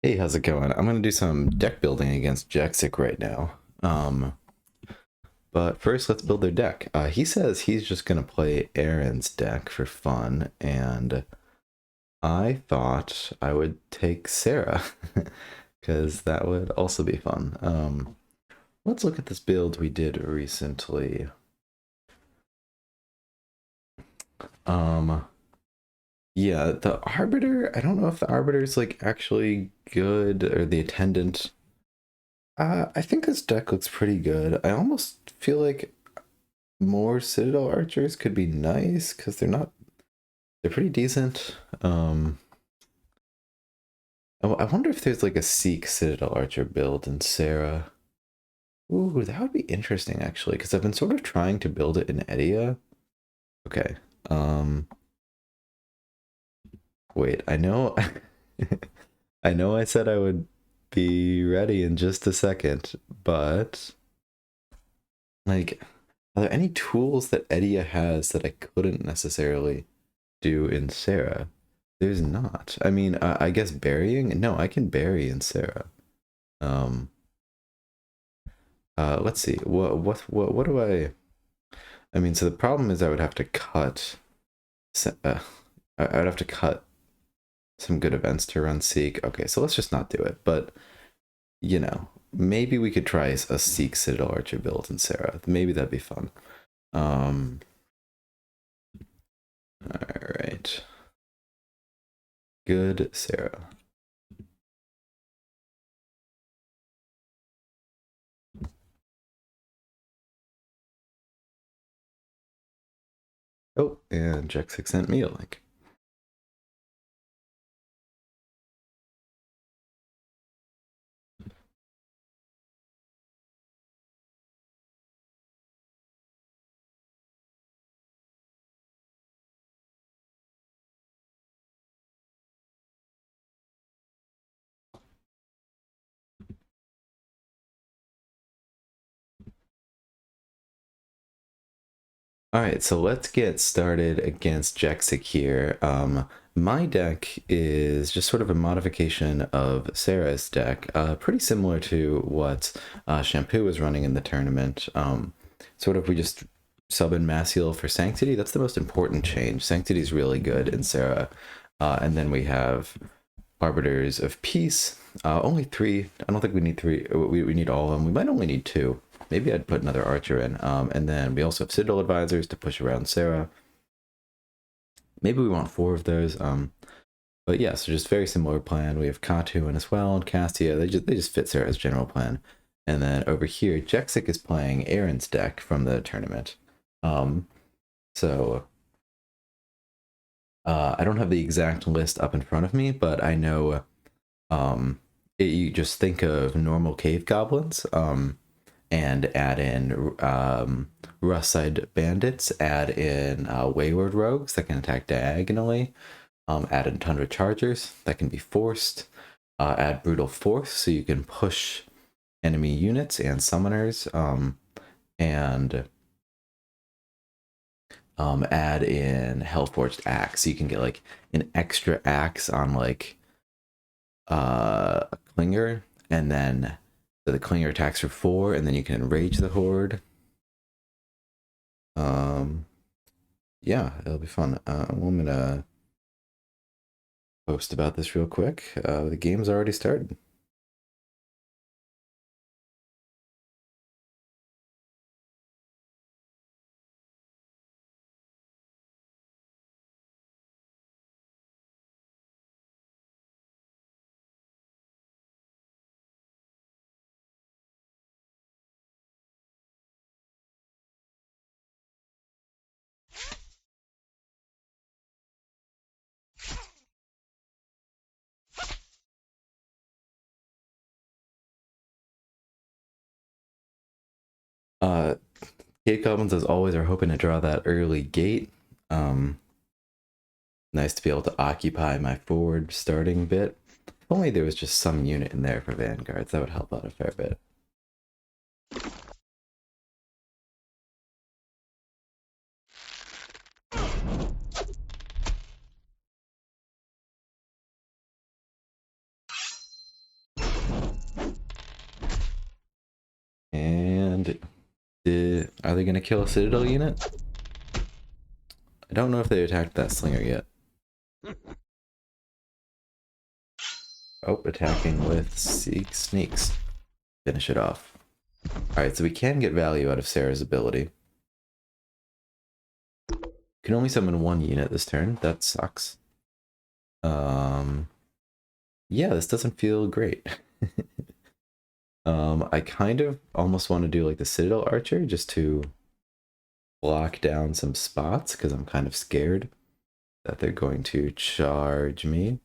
Hey, how's it going? I'm gonna do some deck building against Jexik right now. But first, let's build their deck. He says he's just gonna play Aaron's deck for fun, and I thought I would take Sarah because that would also be fun. Let's look at this build we did recently. Um, yeah, the Arbiter. I don't know if the Arbiter is like actually good or the Attendant. I think this deck looks pretty good. I almost feel like more Citadel archers could be nice because they're pretty decent. I wonder if there's like a Seek Citadel archer build in Sarah. Ooh, that would be interesting actually, because I've been sort of trying to build it in Edia. Okay. Um, Wait, I know I know I said I would be ready in just a second, but like, are there any tools that Edia has that I couldn't necessarily do in Sarah? There's not. I mean, I guess burying? No, I can bury in Sarah. Um, let's see. What do I mean, so the problem is I would have to cut. I'd have to cut some good events to run Seek. Okay, so let's just not do it. But maybe we could try a Seek Citadel Archer build in Sarah. Maybe that'd be fun. Um, all right. Good Sarah. Oh, and Jexik sent me a link. All right, so let's get started against Jexik here. My deck is just sort of a modification of Sarah's deck, pretty similar to what Shampoo was running in the tournament. Sort of, we just sub in Massiel for Sanctity. That's the most important change. Sanctity is really good in Sarah. And then we have Arbiters of Peace. Only three. I don't think we need three. We need all of them. We might only need two. Maybe I'd put another archer in. And then we also have Citadel Advisors to push around Sarah. Maybe we want four of those. But yeah, so just very similar plan. We have Katu in as well, and Castia. They just fit Sarah's general plan. And then over here, Jexik is playing Aaron's deck from the tournament. So I don't have the exact list up in front of me, but I know you just think of normal cave goblins, and add in Rust-Side bandits, add in wayward rogues that can attack diagonally, add in Tundra chargers that can be forced, add brutal force so you can push enemy units and summoners, and add in Hellforged axe so you can get like an extra axe on like a clinger, and then so the clinger attacks for 4, and then you can enrage the horde. Yeah, it'll be fun. I'm gonna post about this real quick. The game's already started. Uh, Cave Goblins, as always, are hoping to draw that early gate. Nice to be able to occupy my forward starting bit. If only there was just some unit in there for Vanguards, that would help out a fair bit. Are they gonna kill a Citadel unit? I don't know if they attacked that slinger yet. Oh, attacking with sneaks. Finish it off. Alright, so we can get value out of Sarah's ability. Can only summon one unit this turn. That sucks. Yeah, this doesn't feel great. I kind of almost want to do like the Citadel Archer just to block down some spots because I'm kind of scared that they're going to charge me.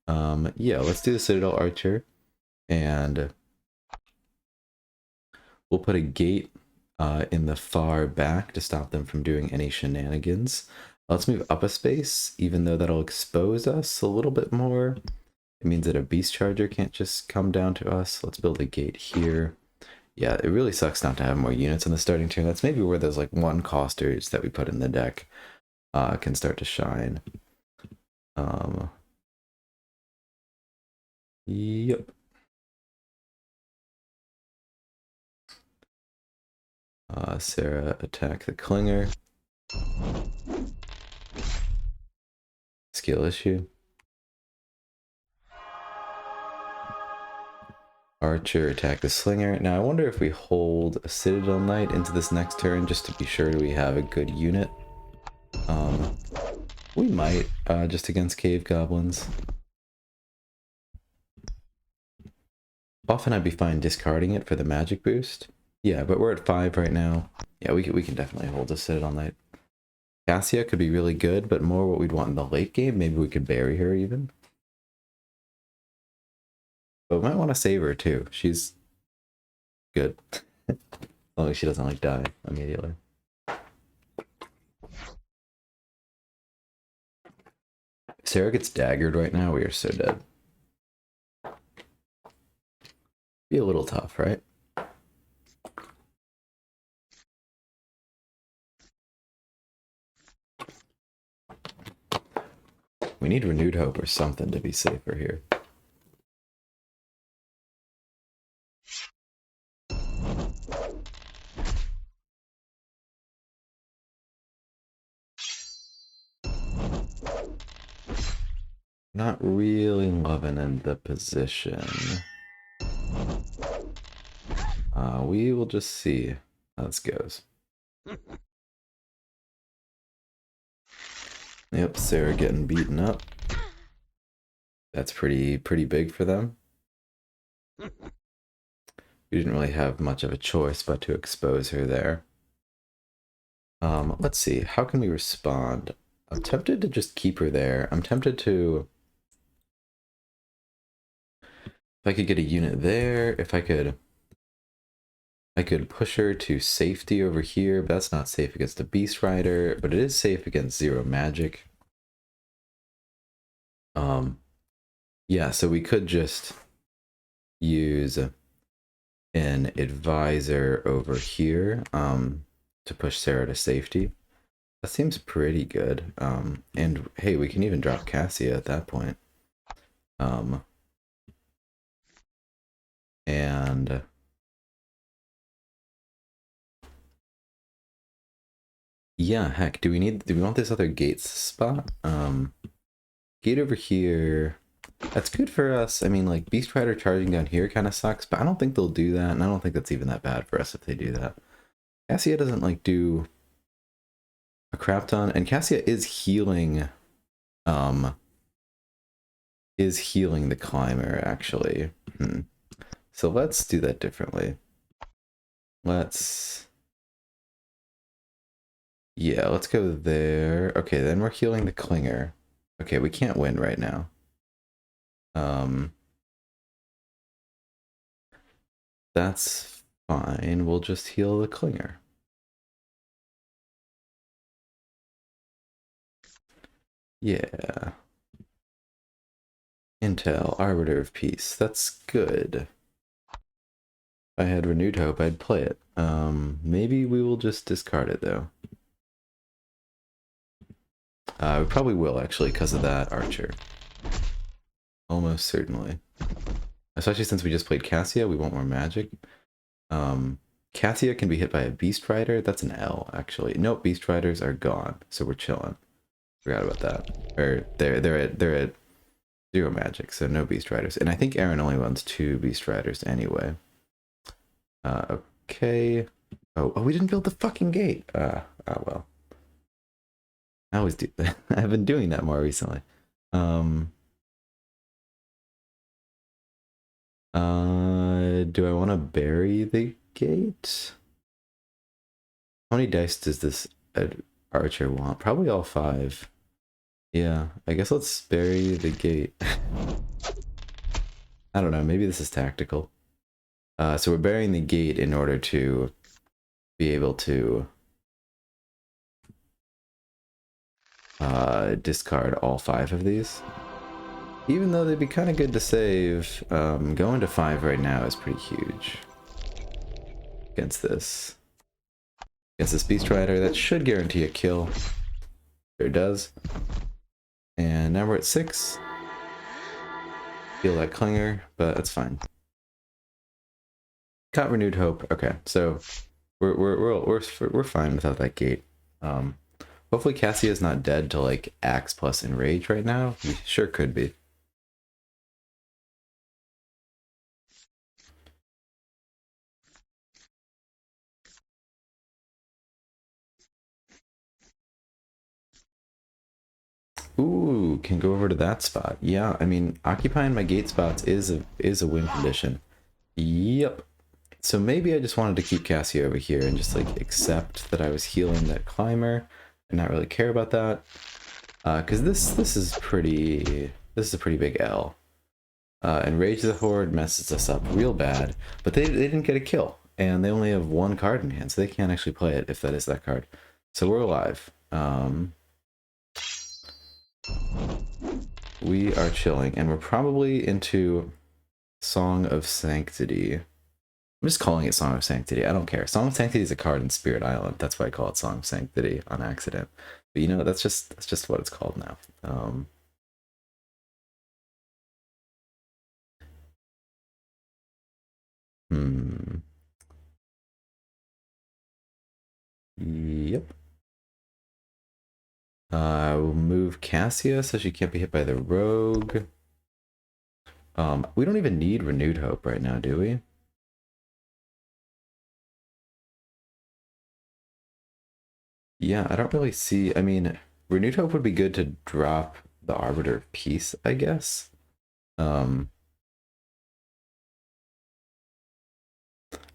Yeah, let's do the Citadel Archer, and we'll put a gate in the far back to stop them from doing any shenanigans. Let's move up a space, even though that'll expose us a little bit more. It means that a beast charger can't just come down to us. Let's build a gate here. Yeah, it really sucks not to have more units in the starting turn. That's maybe where those like one costers that we put in the deck can start to shine. Yep. Sarah attack the Clinger. Skill issue. Archer attack the Slinger. Now I wonder if we hold a Citadel Knight into this next turn just to be sure we have a good unit. We might, just against Cave Goblins. Often I'd be fine discarding it for the magic boost. Yeah, but we're at 5 right now. Yeah, we can definitely hold a Citadel Knight. Cassia could be really good, but more what we'd want in the late game. Maybe we could bury her even. But we might want to save her too. She's good. As long as she doesn't like die immediately. If Sarah gets daggered right now, we are so dead. Be a little tough, right? We need renewed hope or something to be safer here. Not really loving in the position. We will just see how this goes. Yep, Sarah getting beaten up. That's pretty big for them. We didn't really have much of a choice but to expose her there. Let's see, how can we respond? I'm tempted to just keep her there. I'm tempted to... If I could get a unit there, if I could push her to safety over here, but that's not safe against a Beast Rider, but it is safe against 0 magic. Yeah, so we could just use an advisor over here to push Sarah to safety. That seems pretty good. And hey, we can even drop Cassia at that point. And yeah, heck, do we want this other gates spot? Gate over here. That's good for us. I mean, like, Beast Rider charging down here kind of sucks, but I don't think they'll do that, and I don't think that's even that bad for us if they do that. Cassia doesn't, like, do a crap ton, and Cassia is healing, the Climber, actually. So let's do that differently. Yeah, let's go there. Okay, then we're healing the Clinger. Okay, we can't win right now. That's fine. We'll just heal the Clinger. Yeah. Intel, Arbiter of Peace. That's good. If I had renewed hope, I'd play it. Maybe we will just discard it, though. We probably will, actually, because of that Archer. Almost certainly. Especially since we just played Cassia, we want more magic. Cassia can be hit by a Beast Rider. That's an L, actually. Nope, Beast Riders are gone, so we're chilling. Forgot about that. Or they're at 0 magic, so no Beast Riders. And I think Aaron only runs 2 Beast Riders anyway. Okay. Oh, we didn't build the fucking gate. Oh well. I always do that. I've been doing that more recently. Do I want to bury the gate? How many dice does this archer want? Probably all 5. Yeah, I guess let's bury the gate. I don't know, maybe this is tactical. So we're burying the gate in order to be able to discard all 5 of these. Even though they'd be kind of good to save, going to 5 right now is pretty huge. Against this Beast Rider, that should guarantee a kill. Sure does. And now we're at 6. Feel that clinger, but that's fine. Got renewed hope. Okay, so we're fine without that gate. Hopefully Cassia is not dead to like Axe plus Enrage right now. He sure could be. Ooh, can go over to that spot. Yeah, I mean, occupying my gate spots is a win condition. Yep. So maybe I just wanted to keep Cassia over here and just like accept that I was healing that climber and not really care about that. Because this is a pretty big L. Enrage the Horde messes us up real bad, but they didn't get a kill, and they only have 1 card in hand, so they can't actually play it if that is that card. So we're alive. We are chilling, and we're probably into Song of Sanctity. I'm just calling it Song of Sanctity. I don't care. Song of Sanctity is a card in Spirit Island. That's why I call it Song of Sanctity on accident. But you know, that's just what it's called now. Yep. We'll move Cassia so she can't be hit by the rogue. We don't even need renewed hope right now, do we? Yeah, I don't really see. I mean, renewed hope would be good to drop the Arbiter of Peace, I guess. I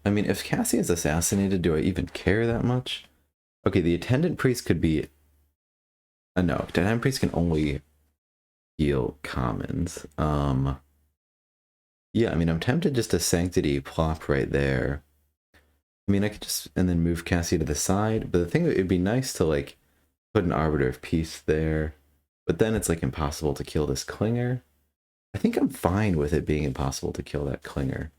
mean, if Cassie is assassinated, do I even care that much? Okay, the Attendant Priest could be... no, Attendant Priest can only heal commons. Yeah, I mean, I'm tempted just to Sanctity plop right there. I mean, I could just... and then move Cassie to the side, but the thing, it'd be nice to, like, put an Arbiter of Peace there, but then it's, like, impossible to kill this Clinger. I think I'm fine with it being impossible to kill that Clinger.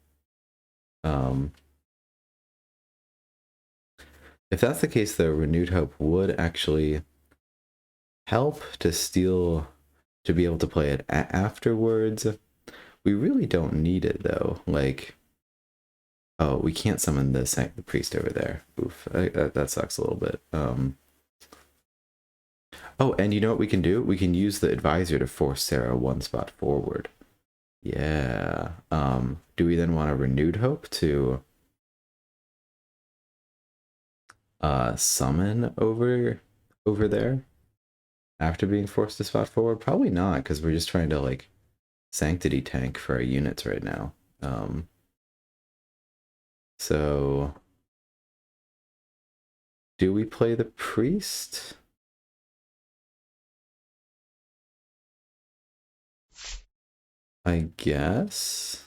If that's the case, though, Renewed Hope would actually help to steal, to be able to play it afterwards. We really don't need it, though. Like, oh, we can't summon the priest over there. Oof, that sucks a little bit. Oh, and you know what we can do? We can use the advisor to force Sarah 1 spot forward. Yeah. Do we then want a Renewed Hope to summon over there after being forced to spot forward? Probably not, because we're just trying to like Sanctity tank for our units right now. So do we play the priest? I guess.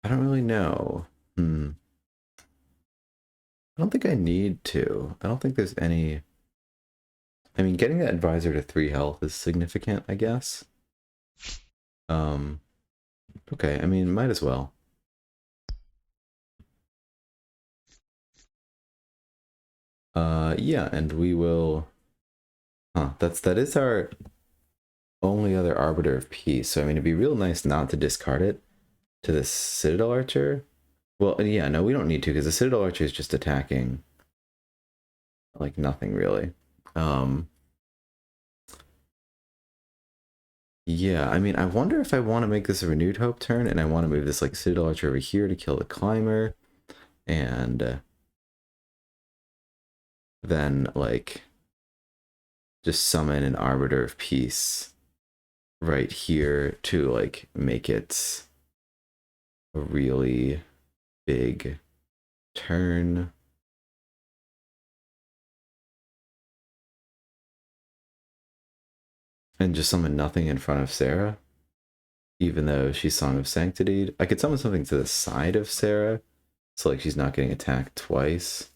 I don't really know. I don't think I need to. I don't think there's any... I mean, getting that advisor to 3 health is significant, I guess. Okay, I mean, might as well. Yeah, and we will... Huh, that is our only other Arbiter of Peace, so I mean, it'd be real nice not to discard it, to the Citadel Archer. Well, yeah, no, we don't need to, because the Citadel Archer is just attacking like nothing really. Yeah, I mean, I wonder if I want to make this a Renewed Hope turn, and I want to move this like Citadel Archer over here to kill the Climber, and then like just summon an Arbiter of Peace right here to like make it a really big turn. And just summon nothing in front of Sarah, even though she's Song of Sanctity. I could summon something to the side of Sarah, so like she's not getting attacked twice.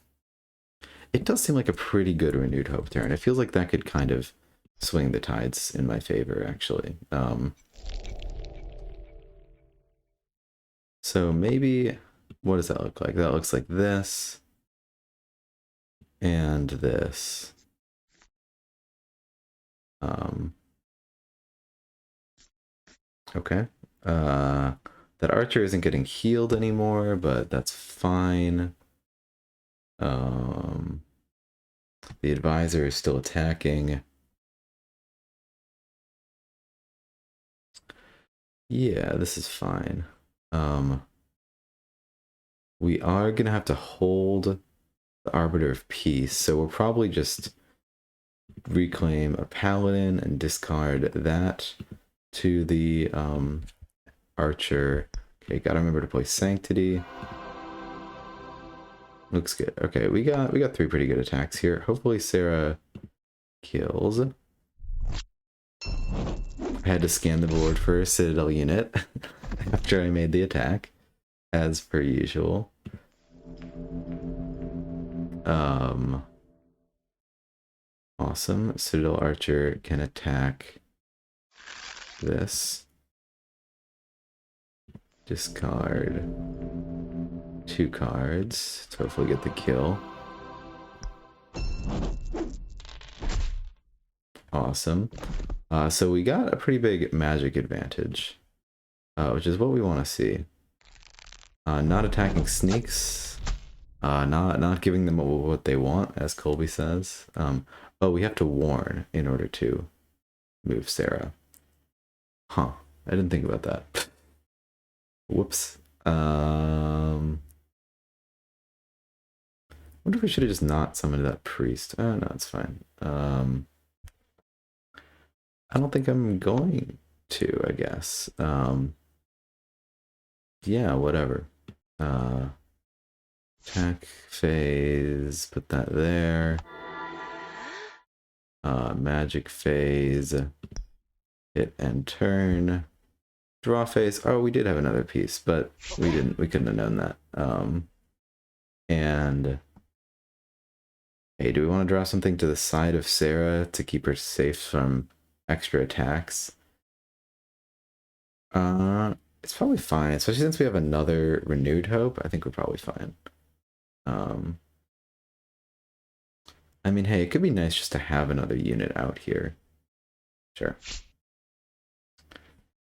It does seem like a pretty good Renewed Hope turn. It feels like that could kind of swing the tides in my favor, actually. So maybe, what does that look like? That looks like this. And this. Okay. That archer isn't getting healed anymore, but that's fine. The advisor is still attacking. Yeah, this is fine. We are gonna have to hold the Arbiter of Peace, so we'll probably just reclaim a Paladin and discard that to the Archer. Okay, gotta remember to play Sanctity. Looks good. Okay, we got 3 pretty good attacks here. Hopefully Sarah kills. I had to scan the board for a Citadel unit after I made the attack, as per usual. Awesome. Citadel Archer can attack this. Discard 2 cards to hopefully get the kill. Awesome. So we got a pretty big magic advantage, which is what we want to see. Not attacking sneaks, not giving them what they want, as Colby says. Oh, we have to warn in order to move Sarah. Huh, I didn't think about that. Whoops. Wonder if we should have just not summoned that priest. Oh, no, it's fine. I don't think I'm going to, I guess. Yeah, whatever. Attack phase, put that there. Magic phase, hit and turn. Draw phase. Oh, we did have another piece, but we couldn't have known that. And hey, do we want to draw something to the side of Sarah to keep her safe from extra attacks? It's probably fine, especially since we have another Renewed Hope. I think we're probably fine. I mean, hey, it could be nice just to have another unit out here. Sure.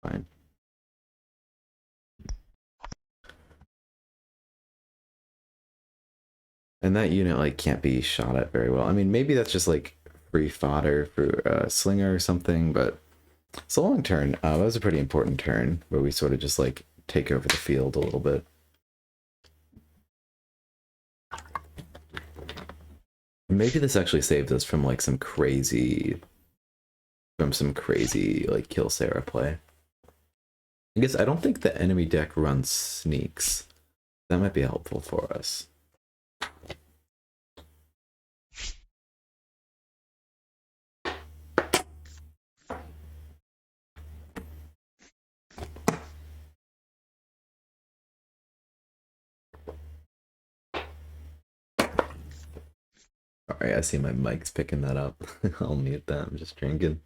Fine. And that unit, like, can't be shot at very well. I mean, maybe that's just, like, free fodder for a slinger or something, but it's a long turn. That was a pretty important turn where we sort of just, like, take over the field a little bit. Maybe this actually saved us from, like, some crazy, like, kill Sarah play. I guess I don't think the enemy deck runs sneaks. That might be helpful for us. Sorry, I see my mic's picking that up. I'll mute that. I'm just drinking.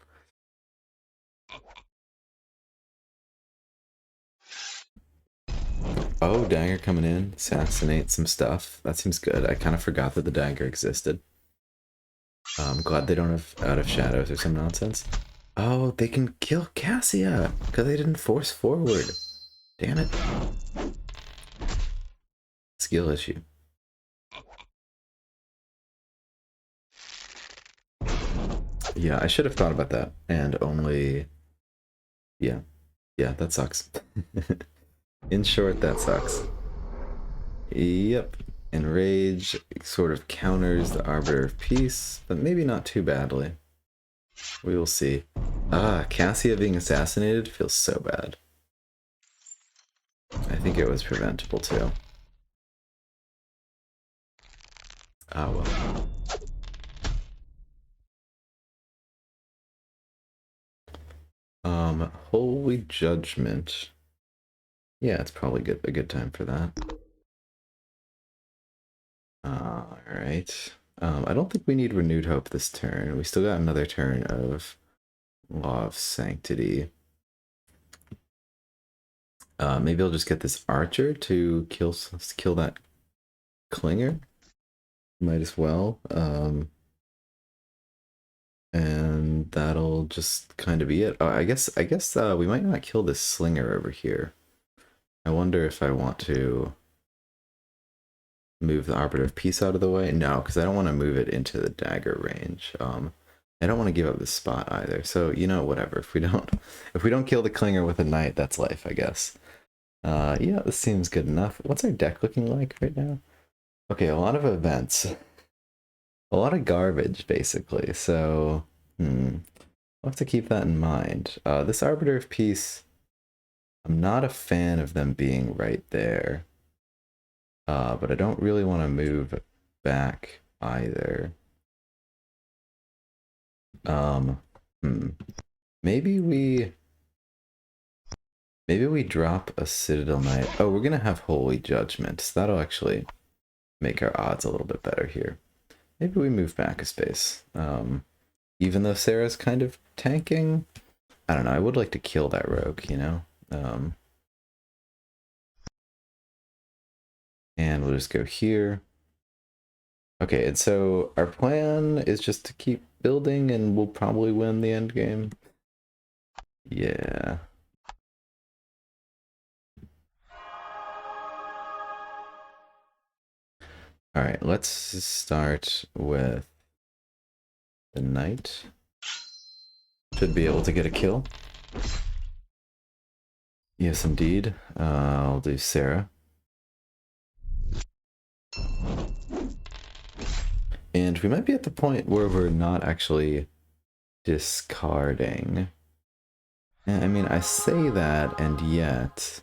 Oh, dagger coming in, assassinate some stuff. That seems good. I kind of forgot that the dagger existed. I'm glad they don't have Out of Shadows or some nonsense. Oh, they can kill Cassia because they didn't force forward. Damn it. Skill issue. Yeah, I should have thought about that and only... Yeah. Yeah, that sucks. In short, that sucks. Yep. Enrage sort of counters the Arbiter of Peace, but maybe not too badly. We will see. Ah, Cassia being assassinated feels so bad. I think it was preventable too. Ah, well. Holy Judgment. Yeah, it's probably a good time for that. Alright. I don't think we need Renewed Hope this turn. We still got another turn of Law of Sanctity. Maybe I'll just get this Archer to kill that Clinger. Might as well. And that'll just kind of be it. Oh, I guess we might not kill this Slinger over here. I wonder if I want to move the Arbiter of Peace out of the way. No, because I don't want to move it into the dagger range. I don't want to give up this spot either. So, you know, whatever. If we don't kill the Clinger with a Knight, that's life, I guess. Yeah, this seems good enough. What's our deck looking like right now? Okay, a lot of events. A lot of garbage, basically. So, I'll have to keep that in mind. This Arbiter of Peace, I'm not a fan of them being right there. But I don't really want to move back either. Maybe we drop a Citadel Knight. Oh, we're gonna have Holy Judgment, so that'll actually make our odds a little bit better here. Maybe we move back a space. Even though Sarah's kind of tanking, I don't know, I would like to kill that rogue, you know? And we'll just go here. Okay, and so our plan is just to keep building and we'll probably win the end game. Yeah. Alright, let's start with the Knight. Should be able to get a kill. Yes, indeed. I'll do Sarah. And we might be at the point where we're not actually discarding. I mean, I say that, and yet...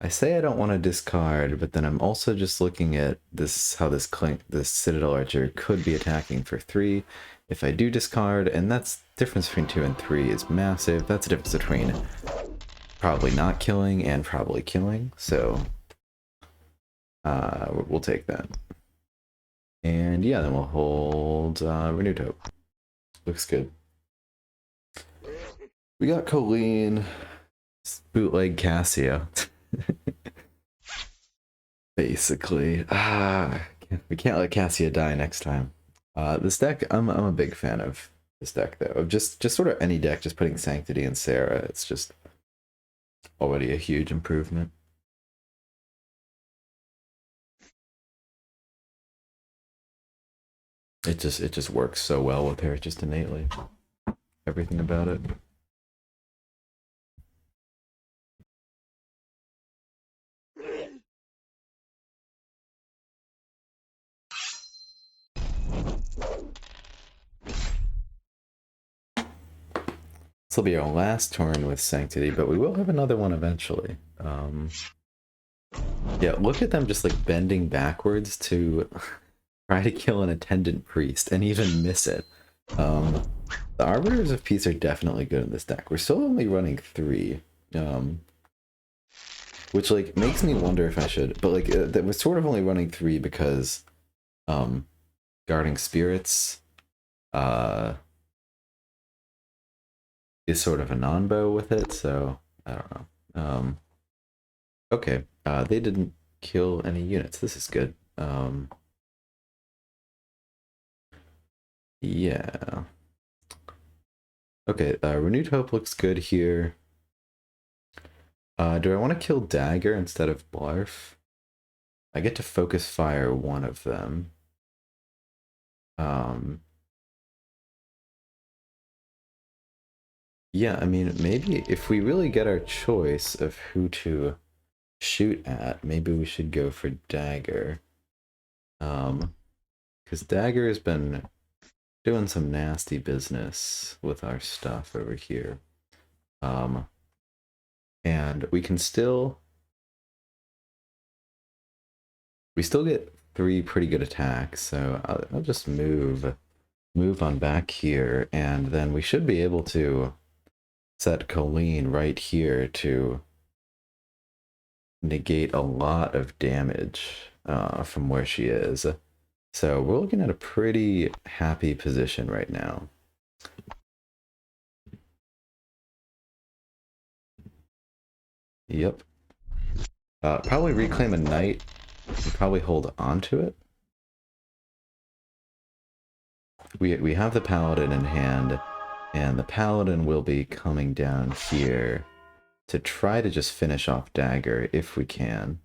I say I don't want to discard, but then I'm also just looking at this, how this Citadel Archer could be attacking for 3 if I do discard, and that's the difference between 2 and 3 is massive. That's the difference between probably not killing and probably killing, so we'll take that. And yeah, then we'll hold Renewed Hope. Looks good. We got Colleen, bootleg Cassia. Basically. We can't let Cassia die next time. This deck, I'm a big fan of this deck though. Of just sort of any deck, just putting Sanctity and Sarah, it's just already a huge improvement. It just works so well with her, just innately. Everything about it. This will be our last turn with Sanctity, but we will have another one eventually. Yeah, look at them just like bending backwards to try to kill an attendant priest and even miss it. The Arbiters of Peace are definitely good in this deck. We're still only running 3, which like makes me wonder if I should. But like we're sort of only running 3 because Guarding Spirits is sort of a non-bow with it, so I don't know. Okay, they didn't kill any units. This is good. Yeah. Okay, Renewed Hope looks good here. Do I want to kill Dagger instead of Blarf? I get to focus fire one of them. Um, yeah, I mean, maybe if we really get our choice of who to shoot at, maybe we should go for Dagger. Because Dagger has been doing some nasty business with our stuff over here. And we still get 3 pretty good attacks, so I'll just move on back here, and then we should be able to set Colleen right here to negate a lot of damage from where she is. So we're looking at a pretty happy position right now. Yep. Probably reclaim a knight and probably hold on to it. We have the paladin in hand, and the paladin will be coming down here to try to just finish off Dagger if we can.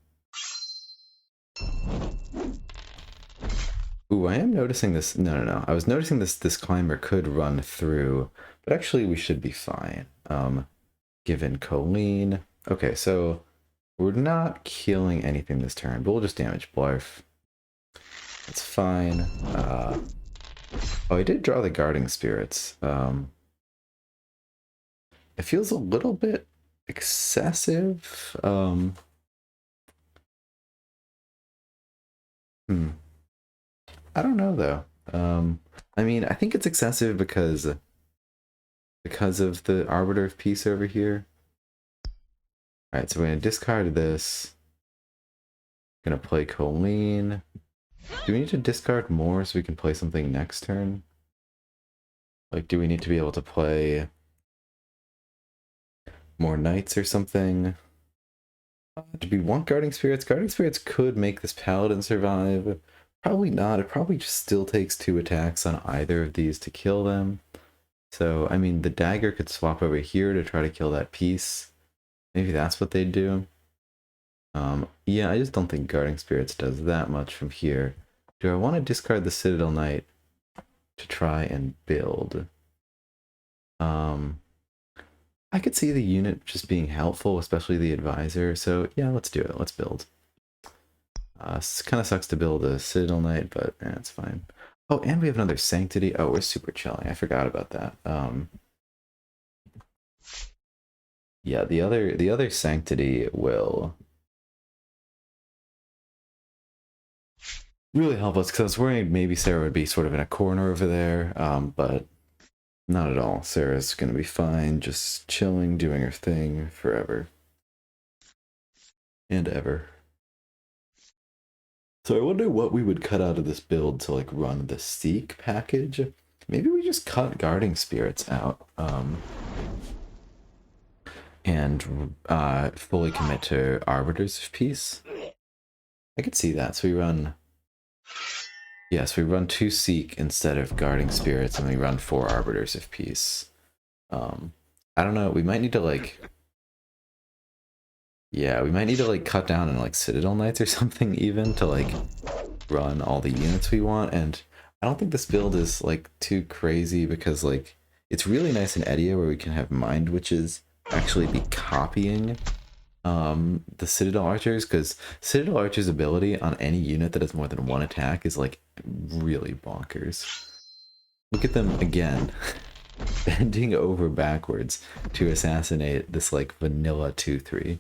Ooh, I am noticing this. No. I was noticing this climber could run through, but actually we should be fine. Given Colleen. Okay, so we're not killing anything this turn, but we'll just damage Blarf. That's fine. Oh, I did draw the guarding spirits. It feels a little bit excessive. I don't know though. I mean, I think it's excessive because of the Arbiter of Peace over here. Alright, so we're gonna discard this. Gonna play Colleen. Do we need to discard more so we can play something next turn? Like, do we need to be able to play more knights or something? Do we want Guarding Spirits? Guarding Spirits could make this Paladin survive. Probably not. It probably just still takes 2 attacks on either of these to kill them. So, I mean, the Dagger could swap over here to try to kill that piece. Maybe that's what they'd do. Yeah, I just don't think Guarding Spirits does that much from here. Do I want to discard the Citadel Knight to try and build? I could see the unit just being helpful, especially the advisor. So yeah, let's do it. Let's build. Kind of sucks to build a Citadel Knight, but it's fine. Oh, and we have another Sanctity. Oh, we're super chilling. I forgot about that. Yeah, the other Sanctity will really help us, because I was worried maybe Sarah would be sort of in a corner over there, but not at all. Sarah's gonna be fine, just chilling, doing her thing forever and ever. So I wonder what we would cut out of this build to like run the Seek package. Maybe we just cut Guarding Spirits out and fully commit to Arbiters of Peace. I could see that. So we run... Yes, we run 2 Seek instead of Guarding Spirits, and we run 4 Arbiters of Peace. I don't know, we might need to like... Yeah, we might need to like cut down on like Citadel Knights or something even to like run all the units we want, and I don't think this build is like too crazy because like it's really nice in Edia where we can have Mind Witches actually be copying the Citadel Archers, because Citadel Archer's ability on any unit that has more than 1 attack is like really bonkers. Look at them again, bending over backwards to assassinate this like vanilla 2-3.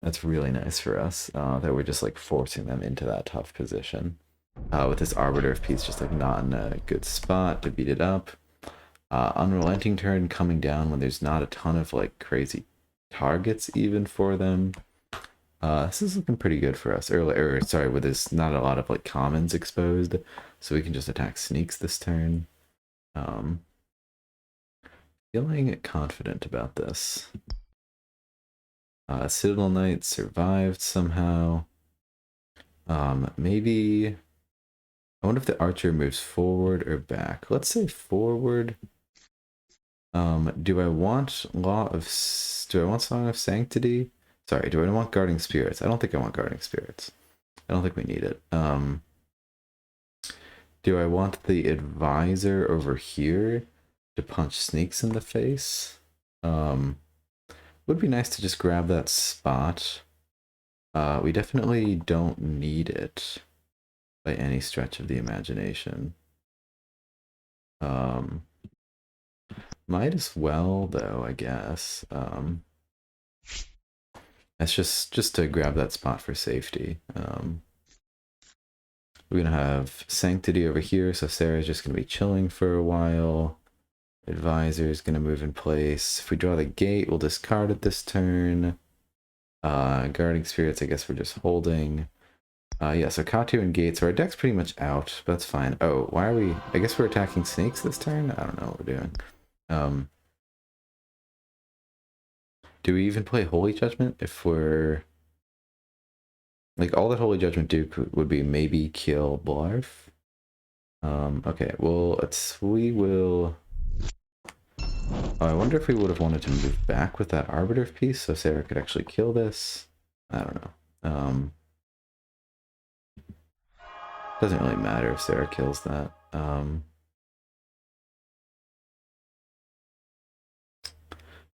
That's really nice for us, that we're just like forcing them into that tough position. With this Arbiter of Peace just like not in a good spot to beat it up. Unrelenting turn coming down when there's not a ton of like crazy targets even for them. This is looking pretty good for us. Sorry, with this not a lot of like commons exposed, so we can just attack sneaks this turn. Feeling confident about this. Citadel Knight survived somehow. Maybe... I wonder if the archer moves forward or back. Let's say forward. Do I want do I want Song of Sanctity? Sorry, do I want Guarding Spirits? I don't think I want Guarding Spirits. I don't think we need it. Do I want the Advisor over here to punch Sneaks in the face? Would be nice to just grab that spot. We definitely don't need it by any stretch of the imagination. Might as well though, I guess. That's just to grab that spot for safety. We're gonna have Sanctity over here, so Sarah's just gonna be chilling for a while. Advisor is gonna move in place. If we draw the gate, we'll discard it this turn. Guarding Spirits, I guess we're just holding. Yeah, so Katu and Gates, so our deck's pretty much out, but that's fine. Oh, why are we... I guess we're attacking Snakes this turn? I don't know what we're doing. Do we even play Holy Judgment if we're... Like, all that Holy Judgment do would be maybe kill Blarf. Okay, well, we will... Oh, I wonder if we would have wanted to move back with that Arbiter piece so Sarah could actually kill this. I don't know. Doesn't really matter if Sarah kills that.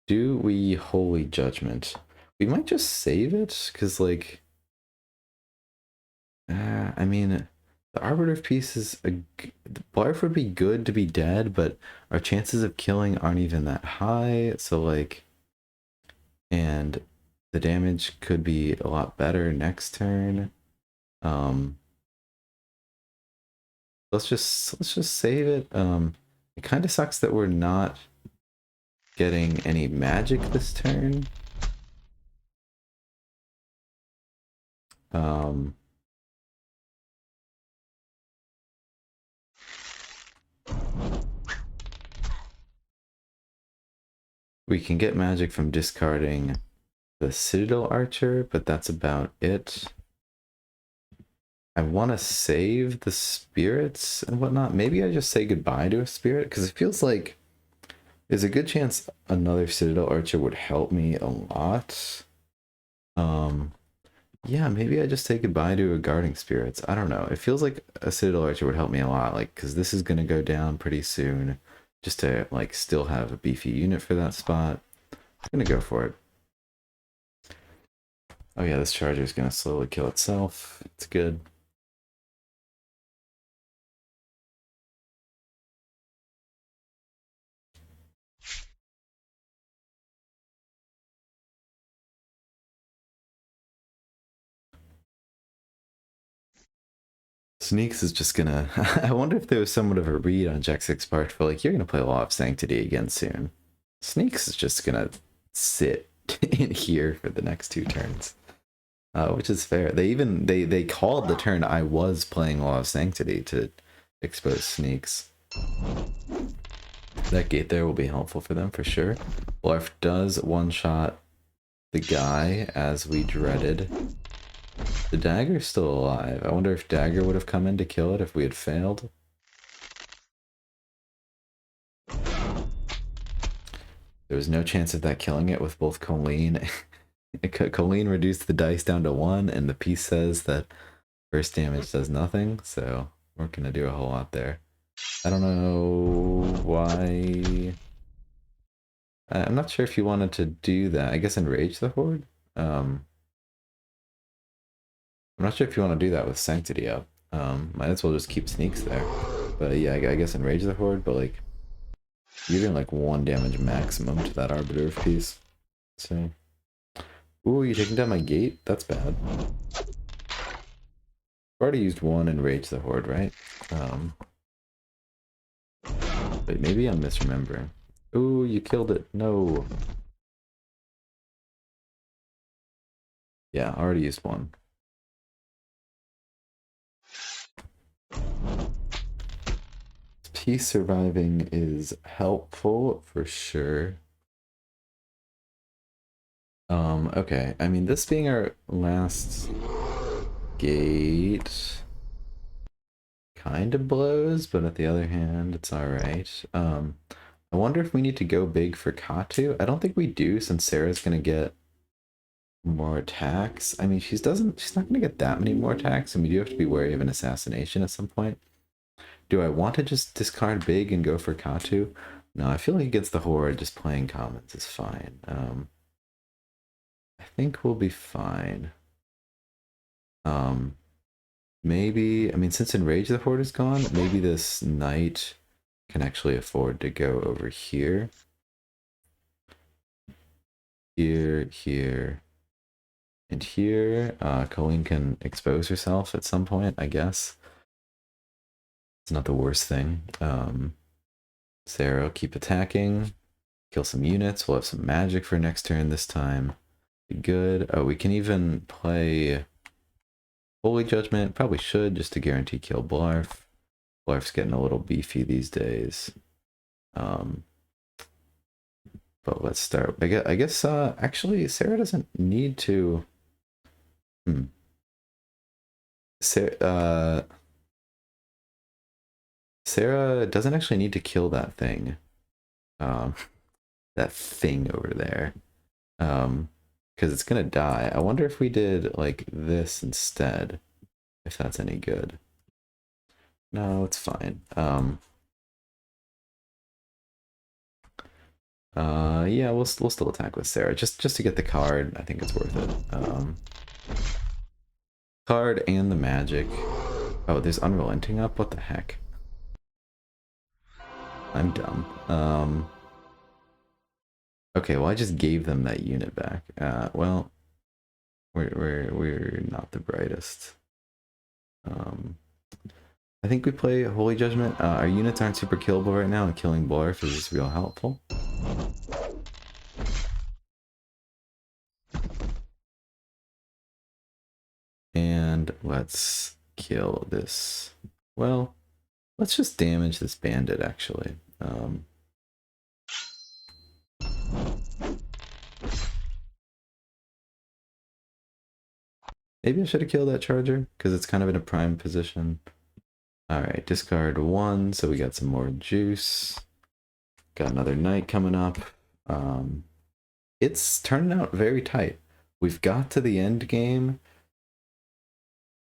Do we Holy Judgment? We might just save it, because, like... I mean, the Arbiter piece is... The Blarf would be good to be dead, but our chances of killing aren't even that high, so, like... And the damage could be a lot better next turn. Let's just save it. It kind of sucks that we're not getting any magic this turn. We can get magic from discarding the Citadel Archer, but that's about it. I want to save the spirits and whatnot. Maybe I just say goodbye to a spirit, because it feels like there's a good chance another Citadel Archer would help me a lot. Yeah, maybe I just say goodbye to a Guarding Spirits. I don't know. It feels like a Citadel Archer would help me a lot, like, because this is going to go down pretty soon, just to, like, still have a beefy unit for that spot. I'm going to go for it. Oh yeah, this Charger is going to slowly kill itself. It's good. Sneaks is just gonna... I wonder if there was somewhat of a read on Jexik's part, but like, you're gonna play Law of Sanctity again soon. Sneaks is just gonna sit in here for the next 2 turns. Which is fair. They called the turn I was playing Law of Sanctity to expose Sneaks. That gate there will be helpful for them for sure. Blarf does one-shot the guy as we dreaded. The Dagger's still alive. I wonder if Dagger would have come in to kill it if we had failed. There was no chance of that killing it with both Colleen. Colleen reduced the dice down to 1, and the piece says that first damage does nothing, so we're gonna do a whole lot there. I don't know why... I'm not sure if you wanted to do that. I guess Enrage the Horde? I'm not sure if you want to do that with Sanctity up. Might as well just keep Sneaks there. But yeah, I guess Enrage the Horde, but like, you're doing like 1 damage maximum to that Arbiter piece. So, ooh, you taking down my gate? That's bad. I've already used 1 Enrage the Horde, right? Wait, maybe I'm misremembering. Ooh, you killed it. No. Yeah, I already used 1. Piece surviving is helpful for sure. Okay. I mean, this being our last gate kind of blows, but at the other hand, it's alright. I wonder if we need to go big for Katu. I don't think we do, since Sarah's gonna get more attacks. I mean, she's not gonna get that many more attacks, and we do have to be wary of an assassination at some point. Do I want to just discard big and go for Katu? No, I feel like against the Horde, just playing commons is fine. I think we'll be fine. Maybe, I mean, since Enrage the Horde is gone, maybe this knight can actually afford to go over here. Here, and here. Colleen can expose herself at some point, I guess. It's not the worst thing. Sarah, keep attacking. Kill some units. We'll have some magic for next turn this time. Be good. Oh, we can even play Holy Judgment. Probably should, just to guarantee kill Blarf. Blarf's getting a little beefy these days. But let's start. I guess actually, Sarah doesn't need to... Sarah doesn't actually need to kill that thing. That thing over there. Because it's gonna die. I wonder if we did like this instead, if that's any good. No, it's fine. Yeah, we'll still attack with Sarah just to get the card. I think it's worth it. Card and the magic. Oh, there's Unrelenting up. What the heck? I'm dumb. Okay, well I just gave them that unit back. Well, we're not the brightest. I think we play Holy Judgment. Our units aren't super killable right now, and killing Blarf is real helpful. And let's kill this. Well, let's just damage this bandit, actually. Maybe I should have killed that charger, because it's kind of in a prime position. Alright, discard 1, so we got some more juice. Got another knight coming up. It's turning out very tight. We've got to the end game.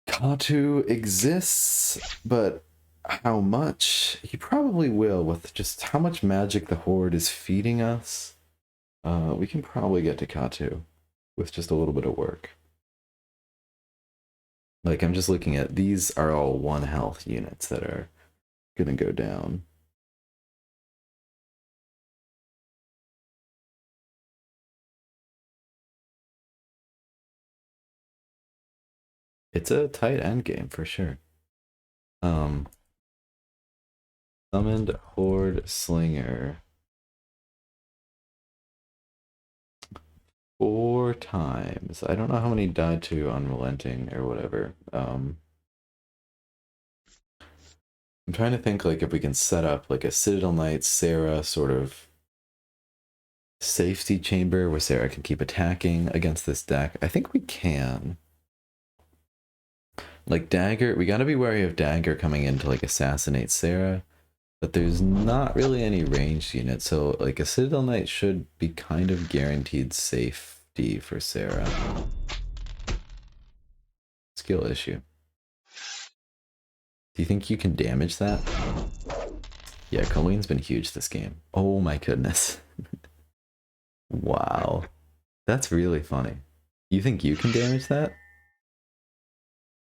Katu exists, but how much? He probably will, with just how much magic the Horde is feeding us. We can probably get to Katu with just a little bit of work. Like, I'm just looking at, these are all 1 health units that are gonna go down. It's a tight end game for sure. Summoned Horde Slinger. 4 times. I don't know how many died to Unrelenting or whatever. I'm trying to think like if we can set up like a Citadel Knight Sarah sort of safety chamber where Sarah can keep attacking against this deck. I think we can. Like Dagger, we gotta be wary of Dagger coming in to like assassinate Sarah, but there's not really any ranged unit, so like a Citadel Knight should be kind of guaranteed safety for Sarah. Skill issue. Do you think you can damage that? Yeah, Colleen's been huge this game. Oh my goodness. Wow. That's really funny. You think you can damage that?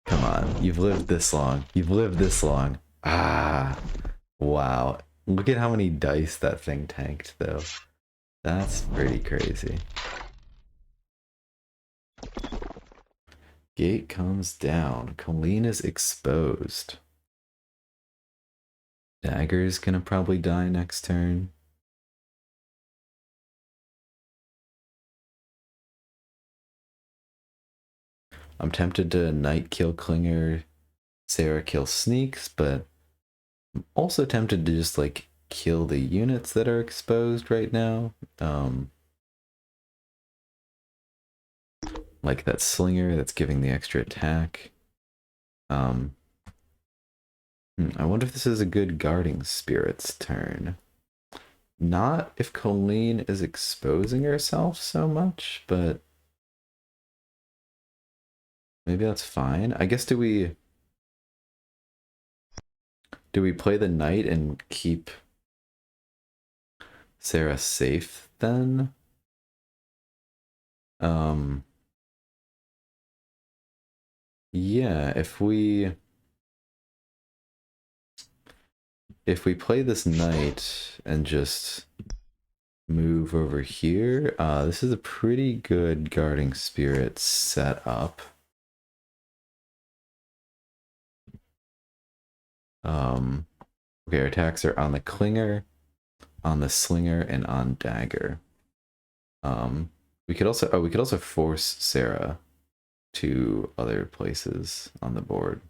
Come on, you've lived this long. You've lived this long. Ah, wow. Look at how many dice that thing tanked, though. That's pretty crazy. Gate comes down. Colleen is exposed. Dagger's gonna probably die next turn. I'm tempted to Knight kill Klinger, Sarah kill Sneaks, but I'm also tempted to just like kill the units that are exposed right now. Like that Slinger that's giving the extra attack. I wonder if this is a good Guarding Spirit's turn. Not if Colleen is exposing herself so much, but maybe that's fine. I guess do we play the knight and keep Sarah safe then? Yeah, if we play this knight and just move over here, this is a pretty good guarding spirit setup. Okay, our attacks are on the clinger, on the slinger, and on dagger. We could also force Sarah to other places on the board.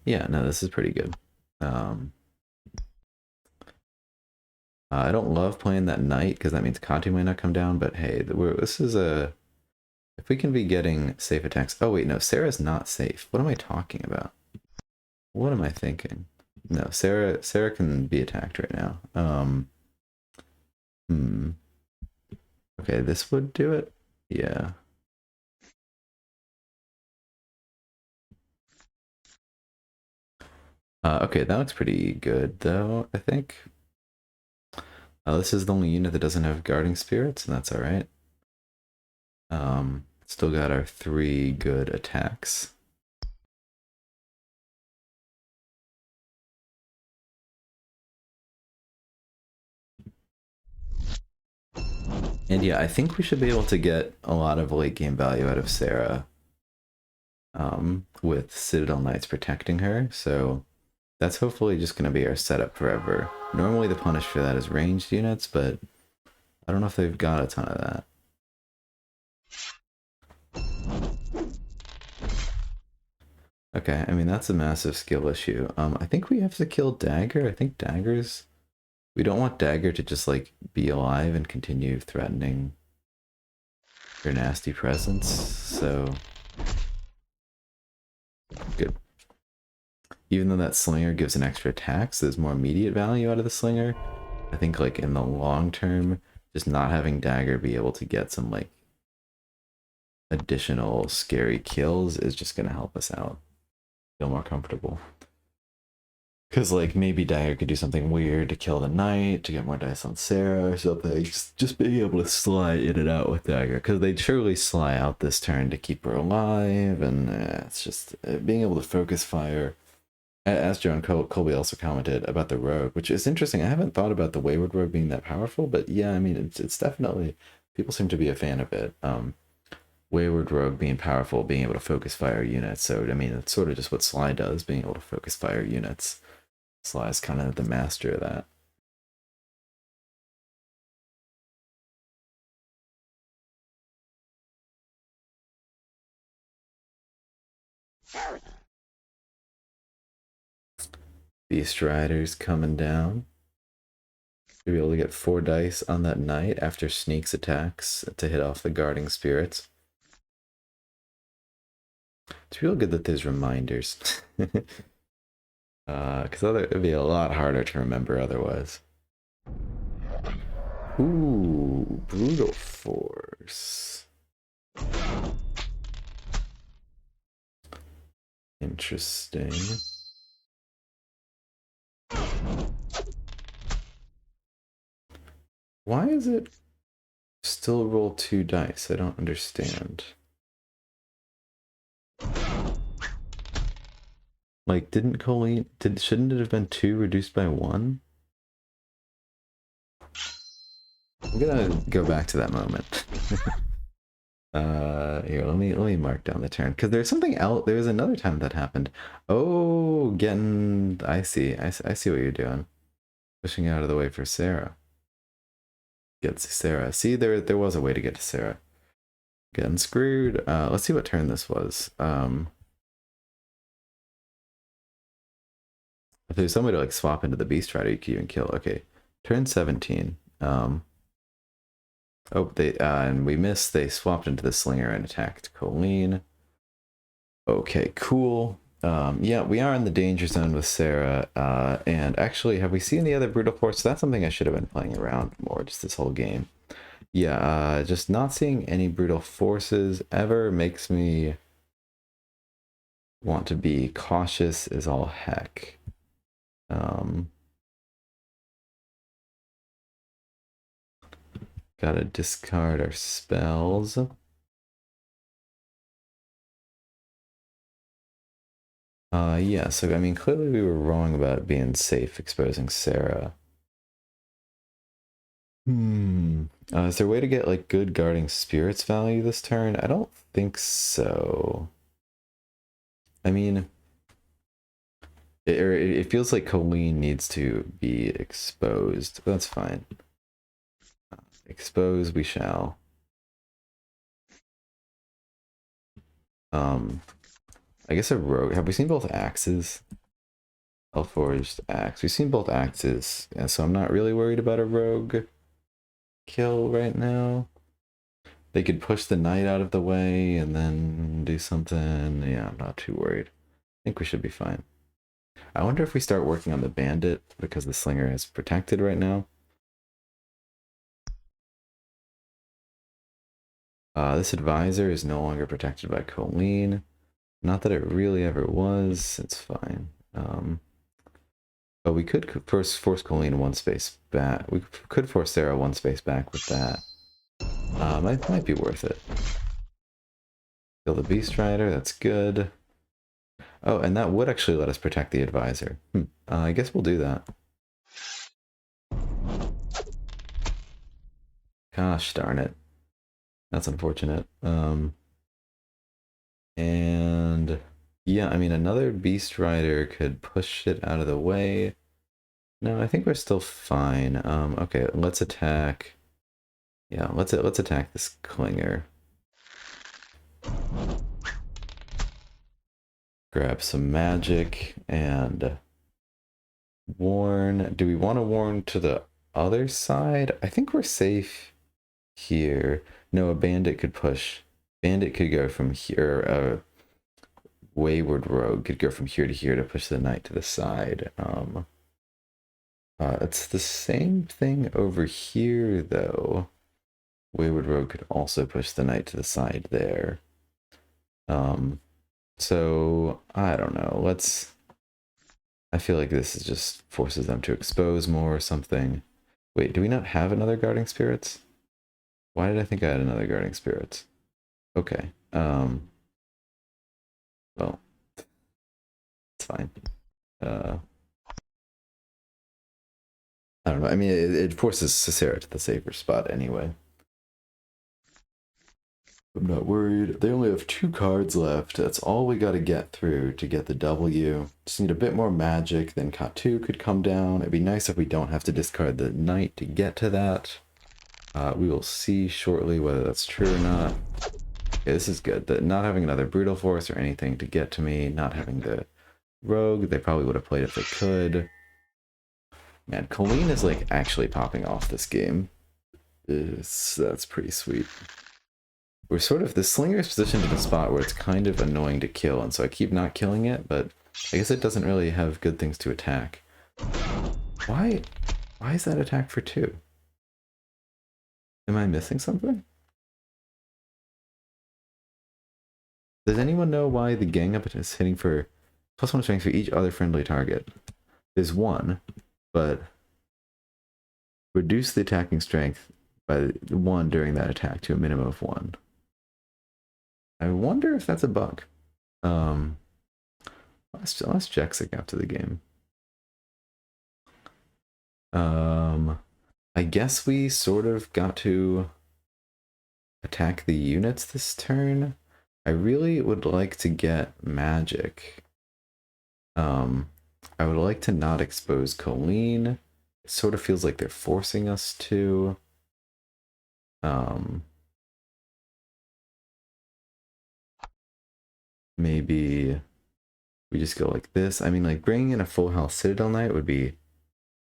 Yeah, no, this is pretty good. I don't love playing that knight because that means Conti might not come down, but hey, this is a... If we can be getting safe attacks... Oh wait, no, Sarah's not safe. What am I talking about? What am I thinking? No, Sarah can be attacked right now. Okay, this would do it. Yeah. Okay, that looks pretty good though, I think. This is the only unit that doesn't have guarding spirits, and that's alright. Still got our 3 good attacks. And yeah, I think we should be able to get a lot of late game value out of Sarah with Citadel Knights protecting her, so that's hopefully just going to be our setup forever. Normally the punish for that is ranged units, but I don't know if they've got a ton of that. Okay, I mean, that's a massive skill issue. I think we have to kill Dagger. I think Dagger's... We don't want Dagger to just, like, be alive and continue threatening your nasty presence, so... Good. Even though that Slinger gives an extra attack, so there's more immediate value out of the Slinger, I think, like, in the long term, just not having Dagger be able to get some, like, additional scary kills is just going to help us out. Feel more comfortable. Because, like, maybe Dagger could do something weird to kill the knight, to get more dice on Sarah or something. Just being able to slide in and out with Dagger. Because they'd surely sly out this turn to keep her alive, and it's just being able to focus fire. As Joe and Colby also commented about the rogue, which is interesting. I haven't thought about the Wayward Rogue being that powerful, but yeah, I mean, it's definitely... People seem to be a fan of it. Wayward Rogue being powerful, being able to focus fire units. So, I mean, it's sort of just what Sly does, being able to focus fire units. Sly's kind of the master of that. Beast Riders coming down. Should be able to get 4 dice on that knight after sneaks attacks to hit off the guarding spirits. It's real good that there's reminders. Because it'd be a lot harder to remember otherwise. Ooh, Brutal Force. Interesting. Why is it still roll 2 dice? I don't understand. Like, shouldn't it have been 2 reduced by 1? I'm gonna go back to that moment. Here, let me mark down the turn, because there's something else. There was another time that happened. Oh, I see what you're doing. Pushing out of the way for Sarah. Get to Sarah. See, there was a way to get to Sarah. Getting screwed. Let's see what turn this was. If there's some way to like swap into the Beast Rider, you can even kill. Okay, turn 17. Oh, and we missed. They swapped into the Slinger and attacked Colleen. Okay, cool. Yeah, we are in the danger zone with Sarah. And actually, have we seen the other Brutal Force? That's something I should have been playing around more just this whole game. Yeah, just not seeing any Brutal Forces ever makes me want to be cautious as all heck. Um, Gotta discard our spells. Yeah, so I mean, clearly we were wrong about being safe exposing Sarah. Is there a way to get like good guarding spirits value this turn? I don't think so. I mean, it feels like Colleen needs to be exposed. But that's fine. Expose we shall. Um, I guess a rogue. Have we seen both axes? Elforged axe. We've seen both axes, yeah, so I'm not really worried about a rogue kill right now. They could push the knight out of the way and then do something. Yeah, I'm not too worried. I think we should be fine. I wonder if we start working on the bandit because the slinger is protected right now. This advisor is no longer protected by Colleen. Not that it really ever was. It's fine. But we could first force Colleen one space back. We could force Sarah one space back with that. Might be worth it. Kill the Beast Rider, that's good. Oh, and that would actually let us protect the advisor. I guess we'll do that. Gosh darn it. That's unfortunate. And yeah, I mean, another Beast Rider could push it out of the way. No, I think we're still fine. Okay, let's attack. Yeah, let's attack this Clinger. Grab some magic and warn. Do we want to warn to the other side? I think we're safe here. No, a bandit could push. Bandit could go from here. Wayward rogue could go from here to here to push the knight to the side. It's the same thing over here, though. Wayward rogue could also push the knight to the side there. So I don't know. I feel like this is just forces them to expose more or something. Wait, do we not have another guarding spirits? Why did I think I had another guarding spirits? Okay. Well, it's fine. I don't know. I mean, it forces Cicera to the safer spot anyway. I'm not worried. They only have 2 cards left. That's all we got to get through to get the W. Just need a bit more magic, then Katu could come down. It'd be nice if we don't have to discard the knight to get to that. We will see shortly whether that's true or not. Okay, this is good. Not having another Brutal Force or anything to get to me, not having the Rogue, they probably would have played if they could. Man, Colleen is like actually popping off this game. That's pretty sweet. We're sort of, the Slinger is positioned in a spot where it's kind of annoying to kill, and so I keep not killing it, but I guess it doesn't really have good things to attack. Why is that attack for 2? Am I missing something? Does anyone know why the gang up is hitting for +1 strength for each other friendly target? There's 1, but reduce the attacking strength by 1 during that attack to a minimum of 1. I wonder if that's a bug. Let's Jexik after the game. I guess we sort of got to attack the units this turn. I really would like to get magic. I would like to not expose Colleen. It sort of feels like they're forcing us to. Maybe we just go like this. I mean, like, bringing in a full health Citadel Knight would be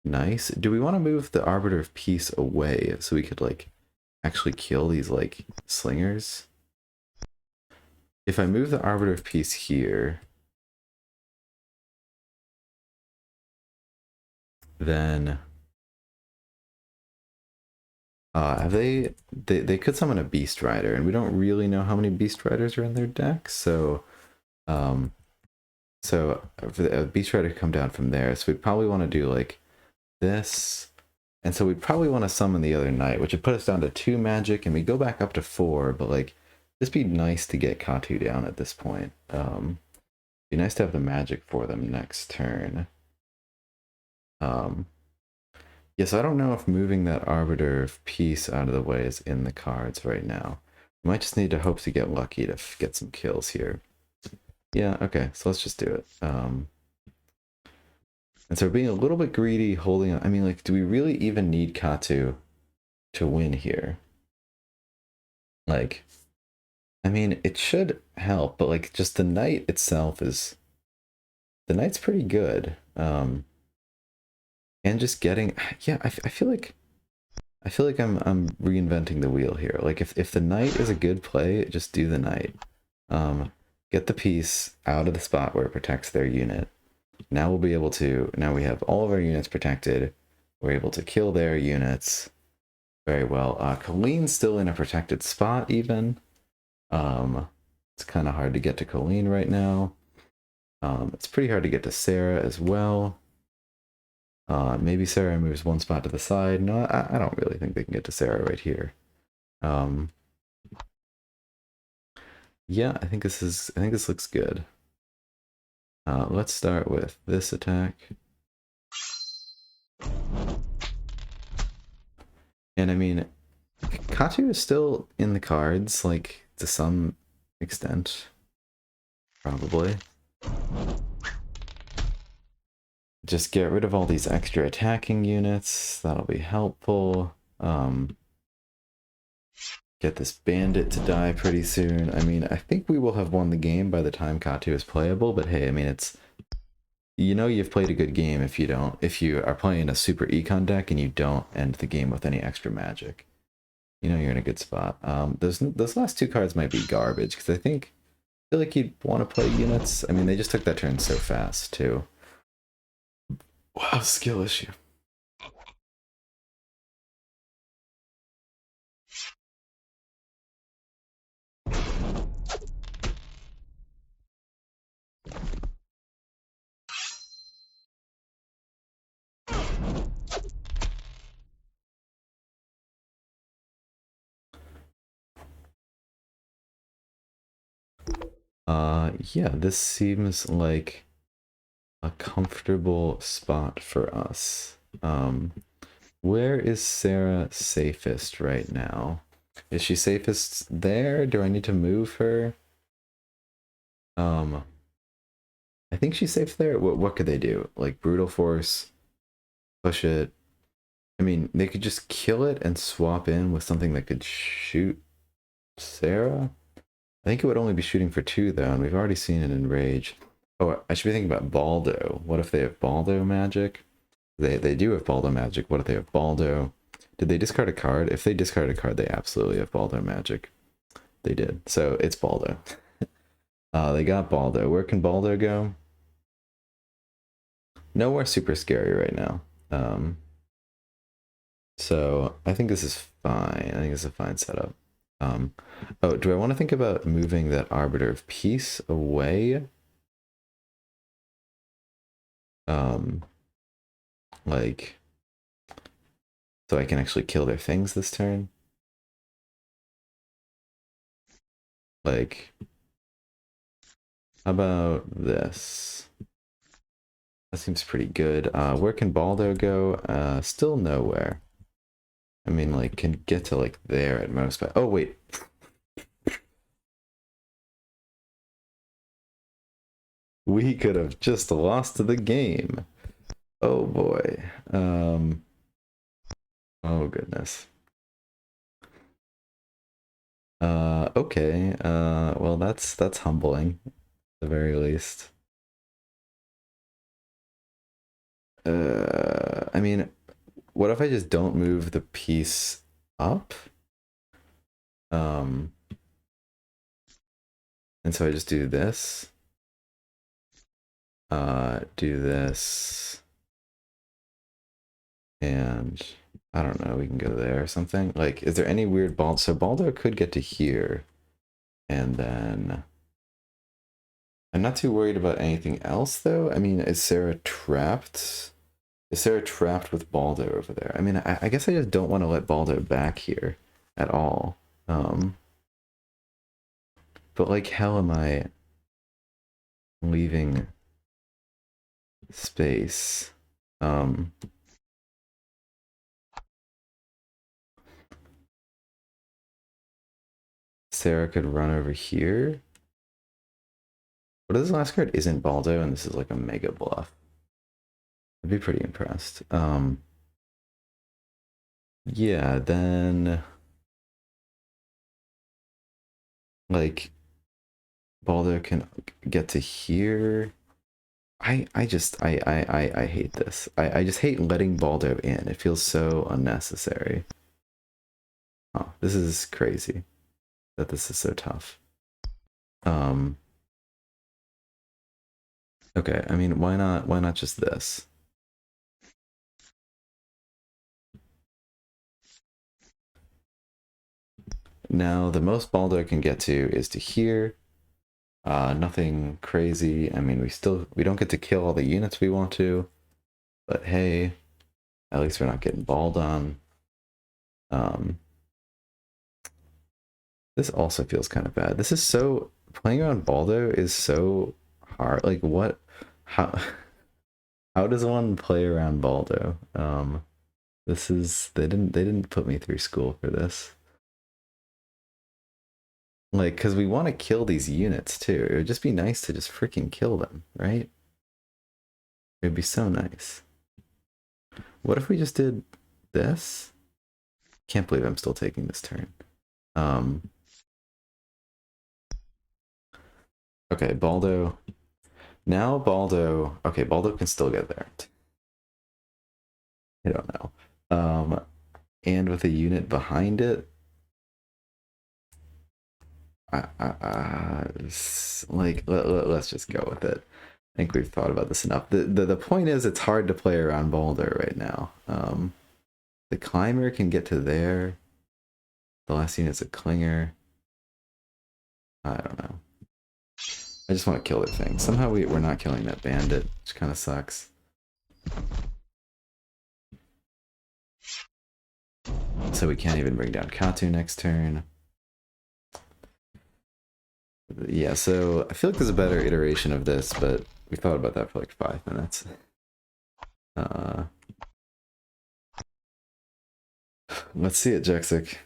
nice. Do we want to move the Arbiter of Peace away so we could, like, actually kill these, like, slingers? If I move the Arbiter of Peace here, then have they could summon a Beast Rider, and we don't really know how many Beast Riders are in their deck, so um for the Beast Rider to come down from there, so we'd probably want to do like this, and so we'd probably want to summon the other knight, which would put us down to 2 magic, and we go back up to 4, but like this be nice to get Katu down at this point. Be nice to have the magic for them next turn. Yeah, so I don't know if moving that Arbiter of Peace out of the way is in the cards right now. We might just need to hope to get lucky to get some kills here. Yeah, okay, so let's just do it. And so we're being a little bit greedy, holding on. I mean, like, do we really even need Katu to win here? Like, I mean, it should help, but like, just the knight itself is... The knight's pretty good. And just getting... Yeah, I feel like... I'm reinventing the wheel here. Like if the knight is a good play, just do the knight. Get the piece out of the spot where it protects their unit. Now we'll be able to, now we have all of our units protected. We're able to kill their units very well. Colleen's still in a protected spot even. It's kind of hard to get to Colleen right now. It's pretty hard to get to Sarah as well. Maybe Sarah moves 1 spot to the side. No, I don't really think they can get to Sarah right here. Yeah, I think this looks good. Let's start with this attack. And I mean, Katu is still in the cards, like, to some extent. Probably. Just get rid of all these extra attacking units. That'll be helpful. Get this bandit to die pretty soon. I mean, I think we will have won the game by the time Katu is playable, but hey, I mean, it's... You know you've played a good game if you are playing a super econ deck and you don't end the game with any extra magic. You know you're in a good spot. Those last 2 cards might be garbage, because I feel like you'd want to play units. I mean, they just took that turn so fast, too. Wow, skill issue. Yeah, this seems like a comfortable spot for us. Where is Sarah safest right now? Is she safest there? Do I need to move her? I think she's safe there. What could they do? Like Brutal Force, push it. I mean, they could just kill it and swap in with something that could shoot Sarah. I think it would only be shooting for 2 though, and we've already seen it in Rage. Oh, I should be thinking about Baldo. What if they have Baldo magic? They do have Baldo magic. What if they have Baldo? Did they discard a card? If they discard a card, they absolutely have Baldo magic. They did. So it's Baldo. They got Baldo. Where can Baldo go? Nowhere super scary right now. So I think this is fine. I think it's a fine setup. Oh, do I want to think about moving that Arbiter of Peace away? Like, so I can actually kill their things this turn? Like, how about this? That seems pretty good. Where can Baldo go? Still nowhere. I mean, like, can get to, like, there at most, but... Oh, wait. We could have just lost the game. Oh, boy. Oh, goodness. Okay. Well, that's humbling, at the very least. I mean, what if I just don't move the piece up? And so I just do this. Do this. And I don't know, we can go there or something. Like, is there any weird Baldo? So Baldo could get to here. And then I'm not too worried about anything else, though. I mean, is Sarah trapped? Is Sarah trapped with Baldo over there? I mean, I guess I just don't want to let Baldo back here at all. But like hell am I leaving space? Sarah could run over here. What if this last card isn't Baldo and this is like a mega bluff? I'd be pretty impressed. Yeah, then like Baldo can get to here. I hate this. I just hate letting Baldo in. It feels so unnecessary. Oh, this is crazy that this is so tough. Okay, I mean, why not just this? Now, the most Baldo can get to is to here. Nothing crazy. I mean, we don't get to kill all the units we want to, but hey, at least we're not getting balled on. This also feels kind of bad. This is so, playing around Baldo is so hard. Like what, how, how does one play around Baldo? This is, they didn't put me through school for this. Like, because we want to kill these units too. It would just be nice to just freaking kill them, right? It would be so nice. What if we just did this? Can't believe I'm still taking this turn. Okay, Baldo. Now Baldo. Okay, Baldo can still get there. I don't know. And with a unit behind it, like let's just go with it. I think we've thought about this enough. The point is, it's hard to play around Baldo right now. The climber can get to there. The last unit's a clinger. I don't know. I just want to kill the thing. Somehow we're not killing that bandit, which kind of sucks. So we can't even bring down Katu next turn. Yeah, so I feel like there's a better iteration of this, but we thought about that for like 5 minutes. Let's see it, Jexik.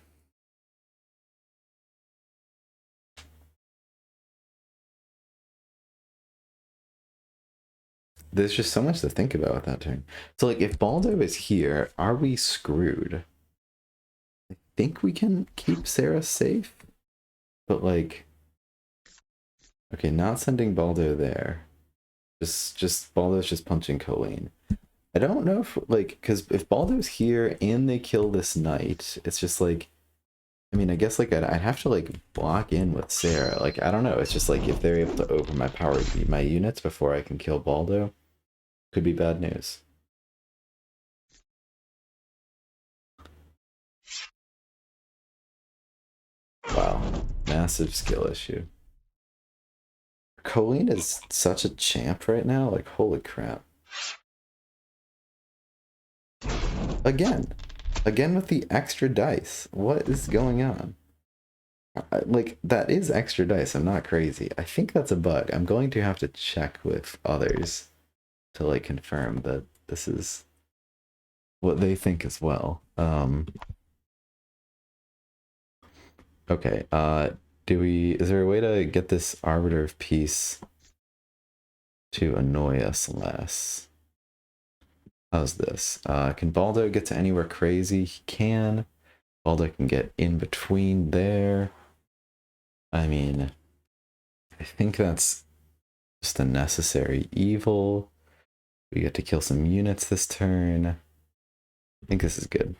There's just so much to think about with that turn. So like if Baldo is here, are we screwed? I think we can keep Sarah safe, but like, okay, not sending Baldo there. Just Baldo's just punching Colleen. I don't know if like, because if Baldo's here and they kill this knight, it's just like, I mean, I guess like I'd have to like block in with Sarah. Like I don't know. It's just like if they're able to overpower my units before I can kill Baldo, could be bad news. Wow, massive skill issue. Colleen is such a champ right now. Like holy crap. Again with the extra dice. What is going on? Like that is extra dice. I'm not crazy. I think that's a bug. I'm going to have to check with others to like confirm that this is what they think as well. Okay, is there a way to get this Arbiter of Peace to annoy us less? How's this? Can Baldo get to anywhere crazy? He can. Baldo can get in between there. I mean, I think that's just a necessary evil. We get to kill some units this turn. I think this is good.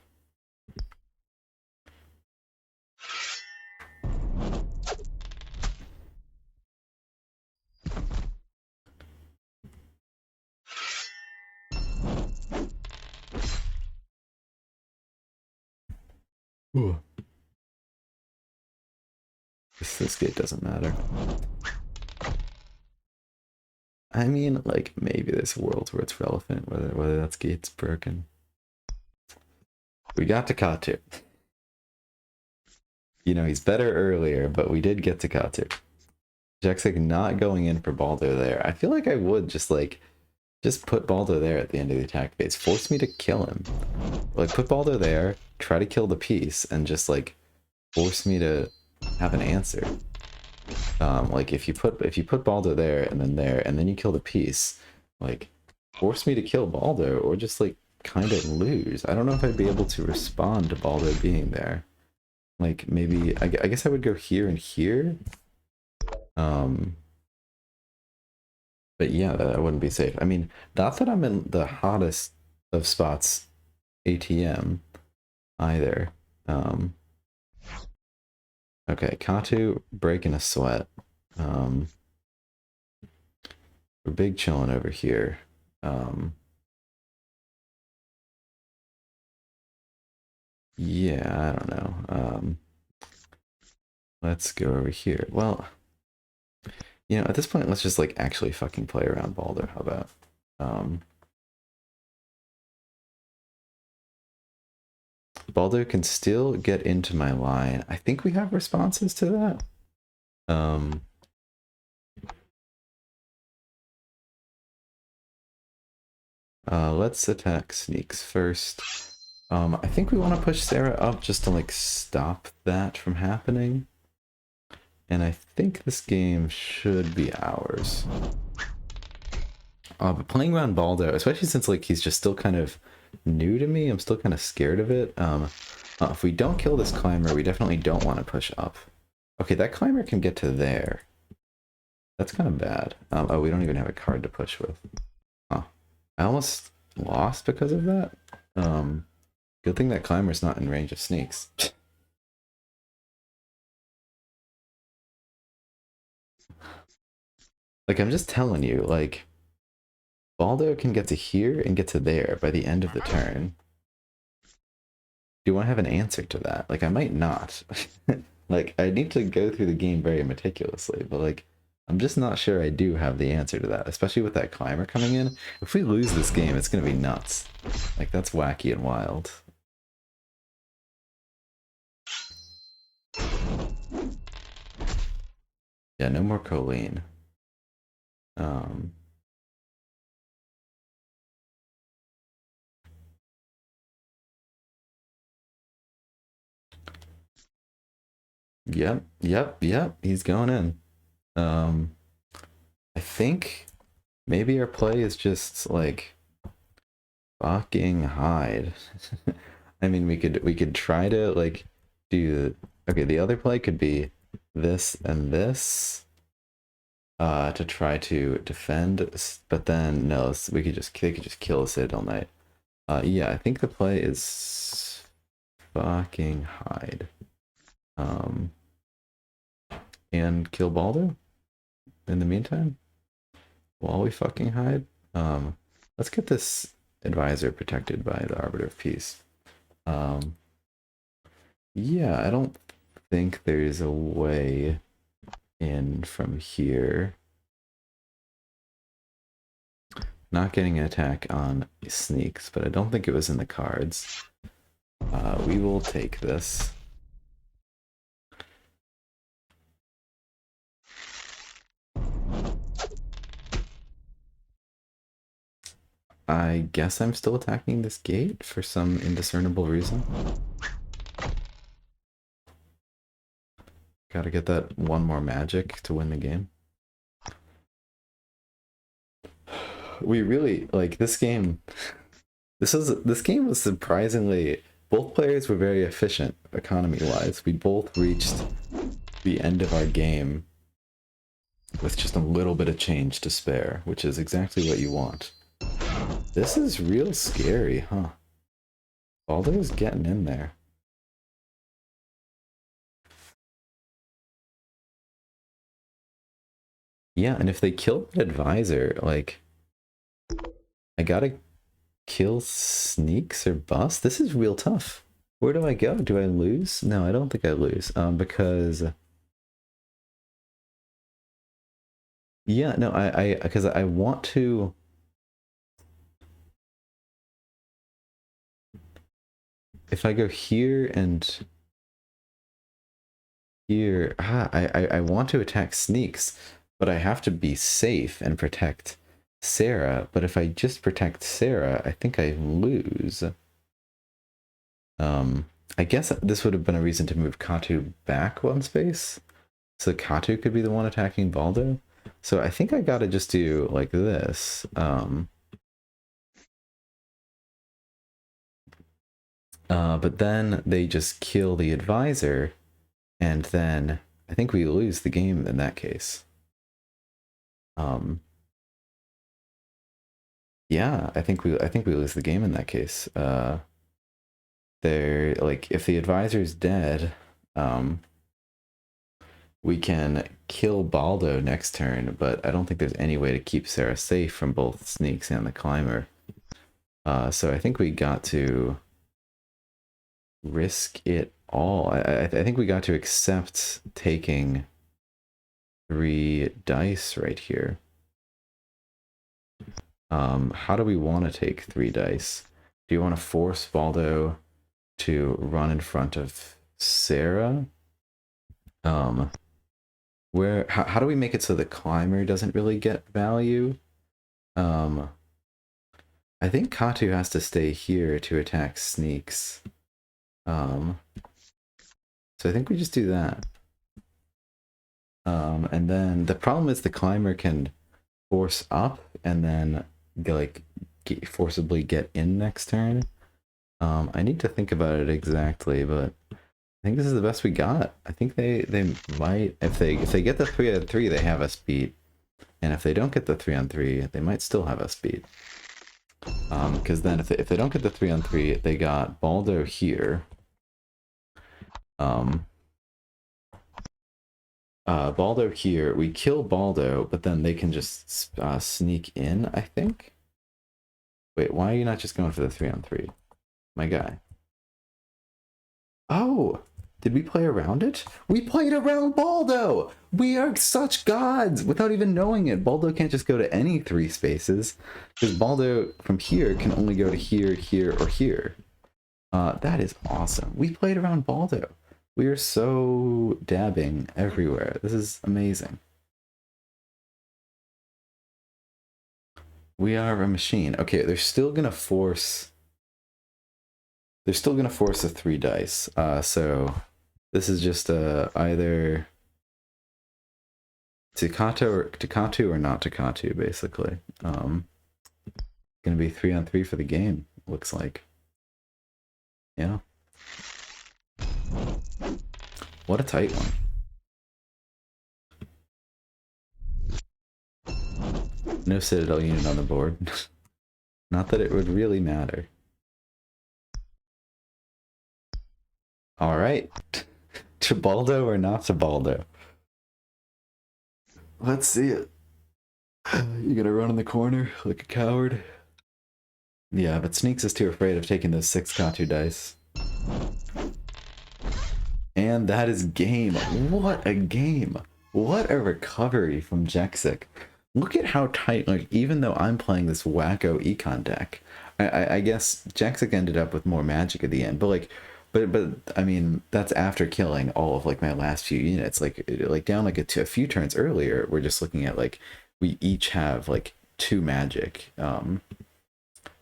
Ooh. This gate doesn't matter. I mean, like, maybe there's worlds where it's relevant, whether that's gate's broken. We got to Katu. You know, he's better earlier, but we did get to Katu. Jexik not going in for Baldo there. I feel like I would just put Baldo there at the end of the attack phase. Force me to kill him. Like, put Baldo there, try to kill the piece, and just, like, force me to have an answer. Like, if you put Baldo there, and then you kill the piece, like, force me to kill Baldo, or just, like, kind of lose. I don't know if I'd be able to respond to Baldo being there. Like, maybe, I guess I would go here and here. But yeah, that wouldn't be safe. I mean, not that I'm in the hottest of spots ATM either. Okay, Katu breaking a sweat. We're big chilling over here. Yeah, I don't know. Let's go over here. Well, you know, at this point, let's just like actually fucking play around Baldo. How about? Baldo can still get into my line. I think we have responses to that. Let's attack sneaks first. I think we want to push Sarah up just to like stop that from happening. And I think this game should be ours. But playing around Baldo, especially since like he's just still kind of new to me, I'm still kind of scared of it. If we don't kill this climber, we definitely don't want to push up. Okay, that climber can get to there. That's kind of bad. Oh, we don't even have a card to push with. Huh. I almost lost because of that. Good thing that climber's not in range of sneaks. Like, I'm just telling you, like, Baldo can get to here and get to there by the end of the turn. Do you want to have an answer to that? Like, I might not. Like, I need to go through the game very meticulously, but, like, I'm just not sure I do have the answer to that, especially with that climber coming in. If we lose this game, it's going to be nuts. Like, that's wacky and wild. Yeah, no more Colleen. Yep, he's going in. I think maybe our play is just like fucking hide. I mean, we could try to like do okay, the other play could be this and this to try to defend, but then no, they could just kill a Citadel Knight. Yeah, I think the play is fucking hide. And kill Baldo in the meantime while we fucking hide. Let's get this advisor protected by the Arbiter of Peace. Yeah, I don't think there's a way in from here. Not getting an attack on sneaks, but I don't think it was in the cards. We will take this. I guess I'm still attacking this gate for some indiscernible reason. Gotta get that one more magic to win the game. We really, like, this game... This game was surprisingly... Both players were very efficient, economy-wise. We both reached the end of our game with just a little bit of change to spare, which is exactly what you want. This is real scary, huh? Baldo's getting in there. Yeah, and if they kill that advisor, like... I gotta kill sneaks or bust? This is real tough. Where do I go? Do I lose? No, I don't think I lose. Because yeah, no, because I want to. If I go here and here, I want to attack sneaks, but I have to be safe and protect Sarah. But if I just protect Sarah, I think I lose. Um, I guess this would have been a reason to move Katu back one space, so Katu could be the one attacking Baldo. So I think I gotta just do like this. But then they just kill the advisor, and then I think we lose the game in that case. Yeah, I think we lose the game in that case. They're like if the advisor's dead, we can kill Baldo next turn, but I don't think there's any way to keep Sarah safe from both sneaks and the climber. So I think we got to risk it all. I think we got to accept taking 3 dice right here. How do we want to take 3 dice? Do you want to force Baldo to run in front of Sarah? How do we make it so the climber doesn't really get value? I think Katu has to stay here to attack sneaks. So I think we just do that. And then the problem is the climber can force up and then forcibly get in next turn. I need to think about it exactly, but I think this is the best we got. I think they might if they get the 3-on-3 they have us beat, and if they don't get the 3-on-3 they might still have us beat. Because then if they don't get the 3-on-3 they got Baldo here. Baldo here. We kill Baldo, but then they can just sneak in. I think. Wait, why are you not just going for the 3-on-3, my guy? Oh, did we play around it? We played around Baldo! We are such gods without even knowing it. Baldo can't just go to any 3 spaces, because Baldo from here can only go to here, here, or here. That is awesome. We played around Baldo. We are so dabbing everywhere. This is amazing. We are a machine. Okay, they're still gonna force... They're still gonna force a 3 dice. So this is just either Takatu or not Takatu, basically. Gonna be 3-on-3 for the game, looks like. Yeah. What a tight one. No Citadel unit on the board. Not that it would really matter. Alright. Tebaldo or not Tebaldo? Let's see it. You gonna run in the corner like a coward? Yeah, but Sneaks is too afraid of taking those 6 Katu dice. And that is game. What a game. What a recovery from Jexik. Look at how tight, like, even though I'm playing this wacko econ deck, I guess Jexik ended up with more magic at the end, but like, but I mean, that's after killing all of like my last few units, like down like a few turns earlier, we're just looking at like, we each have like 2 magic,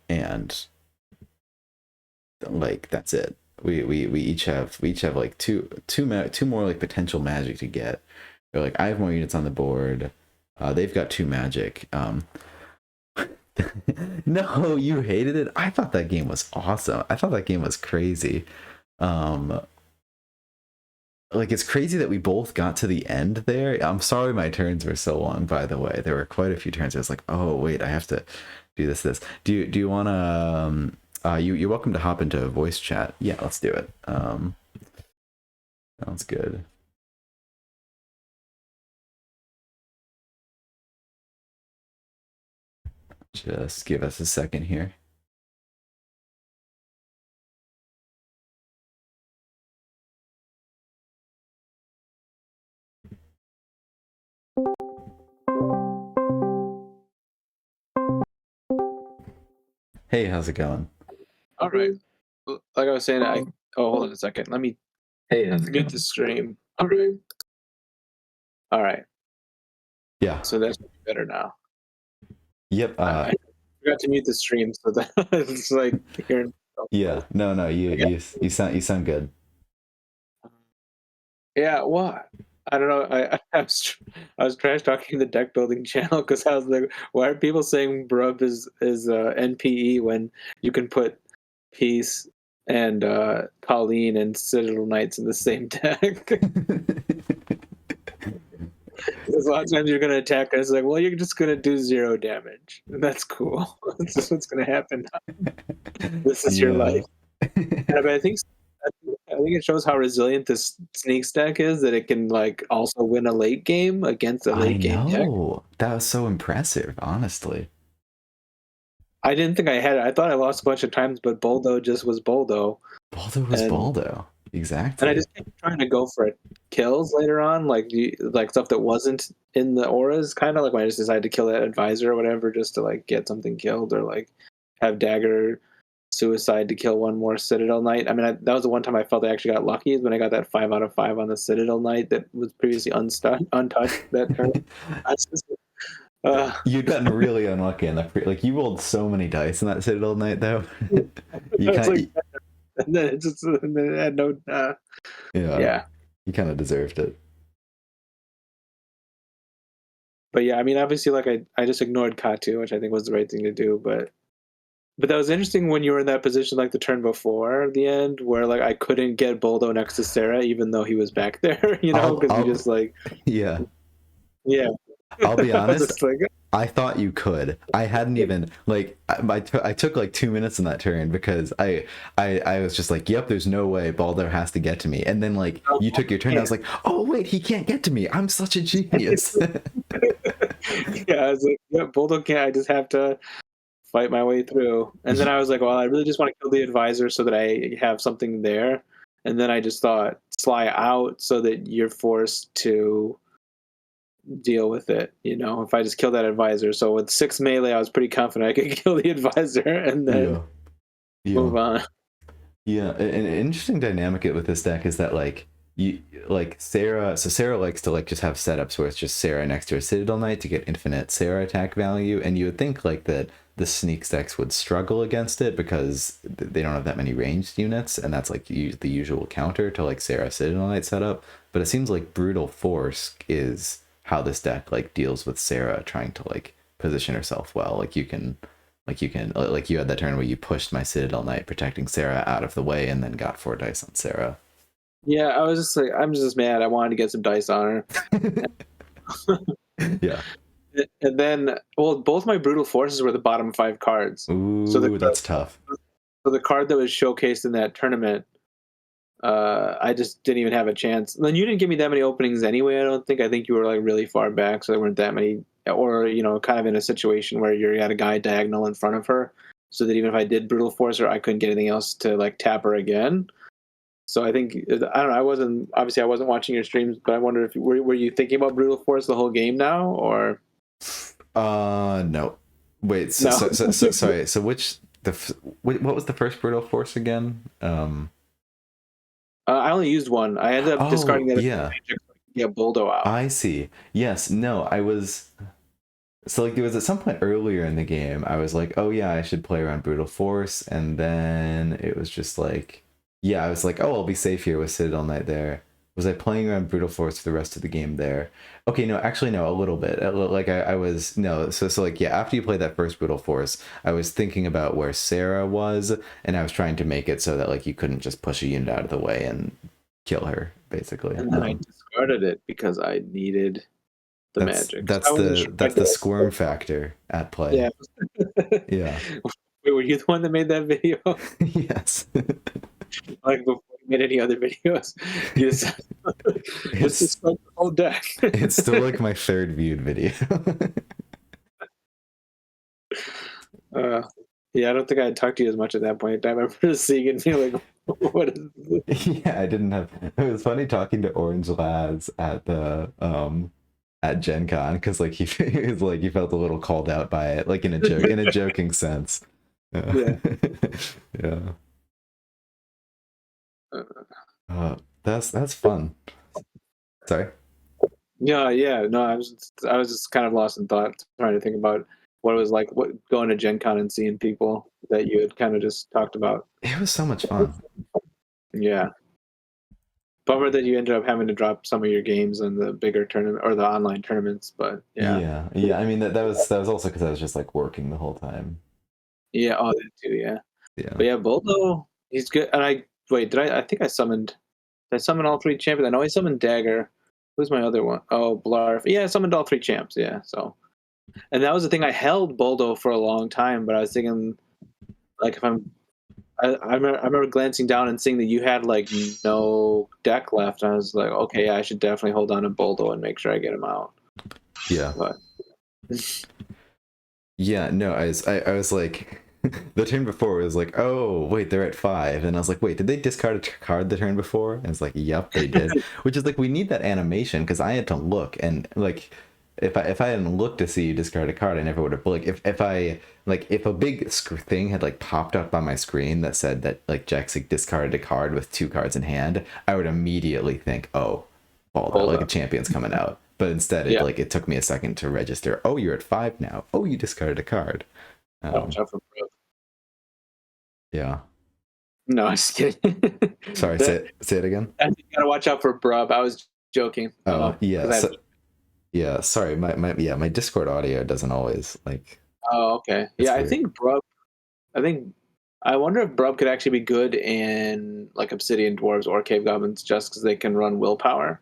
and like, that's it. We each have like two more like potential magic to get. Or like I have more units on the board. They've got 2 magic. No, you hated it. I thought that game was awesome. I thought that game was crazy. Like it's crazy that we both got to the end there. I'm sorry my turns were so long, by the way. There were quite a few turns. I was like, oh wait, I have to do this. Do you want to? You're welcome to hop into voice chat. Yeah, let's do it. Sounds good. Just give us a second here. Hey, how's it going? All right. Like I was saying, hold on a second. Let me Hey, how's it mute going? the stream. All right. All right. Yeah. So that's better now. Yep. I forgot to mute the stream, so that it's like hearing. Yeah. No, no. You Yeah. you sound good. Yeah. What? I don't know. I was trash talking the deck building channel because I was like, why are people saying Brub is NPE when you can put Peace and Colleen and Citadel Knights in the same deck? Because a lot of times you're gonna attack, and it's like, well, you're just gonna do 0 damage. And that's cool. That's just what's gonna happen. This is your Yeah. life. And I think it shows how resilient this sneak stack is. That it can like also win a late game against a I late game deck. know. That was so impressive, honestly. I didn't think I had it. I thought I lost a bunch of times, but Boldo just was Boldo, Baldo was and Baldo. I Exactly. just kept trying to go for it. Kills later on, like stuff that wasn't in the auras, kind of like when I just decided to kill that advisor or whatever, just to like get something killed or like have dagger suicide to kill one more Citadel Knight. I mean, that was the one time I felt I actually got lucky is when I got that 5 out of 5 on the Citadel Knight that was previously untouched that turn. That's just, uh, You'd gotten really unlucky in that. Like you rolled so many dice in that Citadel night, though. You it's like, kind and then and then it had no, yeah. yeah. You kind of deserved it. But yeah, I mean, obviously, like I just ignored Katu, which I think was the right thing to do, but that was interesting when you were in that position, like the turn before the end, where like I couldn't get Boldo next to Sarah, even though he was back there, because you I'll just like, yeah. yeah. I'll be I was honest. just like, I thought you could. I hadn't even like I took like 2 minutes in that turn because I was just like, yep, there's no way Baldo has to get to me. And then like oh, you took your turn, I yeah. was like, oh wait, he can't get to me. I'm such a genius. Yeah, I was like, yeah, Boldo can't. I just have to fight my way through. And then I was like, well, I really just want to kill the advisor so that I have something there. And then I just thought, fly out so that you're forced to deal with it. If I just kill that advisor. So with 6 melee, I was pretty confident I could kill the advisor and then Yeah. Yeah. move on. Yeah, an interesting dynamic with this deck is that like you like Sarah. So Sarah likes to like just have setups where it's just Sarah next to a Citadel Knight to get infinite Sarah attack value, and you would think like that the sneak decks would struggle against it because they don't have that many ranged units, and that's like the usual counter to like Sarah Citadel Knight setup. But it seems like Brutal Force is how this deck like deals with Sarah trying to like position herself well. Like you had that turn where you pushed my Citadel Knight protecting Sarah out of the way and then got 4 dice on Sarah. Yeah, I was just like, I'm just mad. I wanted to get some dice on her. Yeah. And then, well, both my brutal forces were the bottom 5 cards. So Ooh, that's tough. the card that was showcased in that tournament, I just didn't even have a chance. Then you didn't give me that many openings anyway. I don't think. I think you were like really far back, so there weren't that many, or kind of in a situation where you had a guy diagonal in front of her, so that even if I did brutal force her, I couldn't get anything else to like tap her again. So I think I don't know. I wasn't watching your streams, but I wonder if were you thinking about brutal force the whole game now, or No. Wait, so, no? so, so, so sorry. So what was the first Brutal Force again? I only used one. I ended up discarding Oh, that yeah. to get Boldo out. I see. Yes, no, I was so like there was at some point earlier in the game I was like, oh yeah, I should play around Brutal Force, and then it was just like, yeah, I was like, oh, I'll be safe here with Citadel Knight there. Was I playing around Brutal Force for the rest of the game there? Okay, no, actually no, a little bit. Like I was no, so like yeah, after you played that first Brutal Force, I was thinking about where Sarah was, and I was trying to make it so that like you couldn't just push a unit out of the way and kill her, basically. And then I discarded it because I needed the magic. So That's I wasn't sure if I that's the could. squirm factor at Yeah. play. Yeah. Wait, were you the one that made that video? Yes. Like before you made any other videos? You just let's It's discard the whole deck. it's still like my third viewed video. uh, yeah, I don't think I had talked to you as much at that point in time. I remember just seeing it and being like, what is this? Yeah, I didn't have it was funny talking to Orange Laz at the at Gen Con because like he was like he felt a little called out by it, like in a joking sense. Yeah. Yeah. Uh, Uh, that's fun. Sorry. Yeah, yeah. No, I was just kind of lost in thought, trying to think about what it was like, what going to Gen Con and seeing people that you had kind of just talked about. It was so much fun. Yeah. Bummer that you ended up having to drop some of your games in the bigger tournament or the online tournaments, but yeah. Yeah, yeah. I mean that was also because I was just like working the whole time. Yeah, oh that too, yeah. Yeah. But yeah, Boldo, he's good. And I think did I summon all three champions? I know I summoned Dagger. Who's my other one? Oh, Blarf. Yeah, I summoned all three champs, yeah. So and that was the thing. I held Boldo for a long time, but I was thinking like if I remember glancing down and seeing that you had like no deck left. And I was like, okay, yeah, I should definitely hold on to Boldo and make sure I get him out. Yeah. But Yeah, no, I was like, the turn before was like, oh wait, they're at 5, and I was like, wait, did they discard a card the turn before? And it's like, yep, they did. Which is like, we need that animation because I had to look, and like, if I hadn't looked to see you discard a card, I never would have. Like, if a big thing had like popped up on my screen that said that like Jexik discarded a card with 2 cards in hand, I would immediately think, oh, balled out, hold like a up. champion's coming out. But instead, Yeah, it took me a second to register. Oh, you're at 5 now. Oh, you discarded a card. watch out for Brooke. Yeah. No, I'm just kidding. Sorry. that, Say it again. I think you gotta watch out for Brub. I was joking. Oh, yeah. Because I have. So, yeah. Sorry. My Discord audio doesn't always like. Oh, okay. It's Yeah, I weird. think Brub. I think. I wonder if Brub could actually be good in like Obsidian Dwarves or Cave Goblins, just because they can run willpower.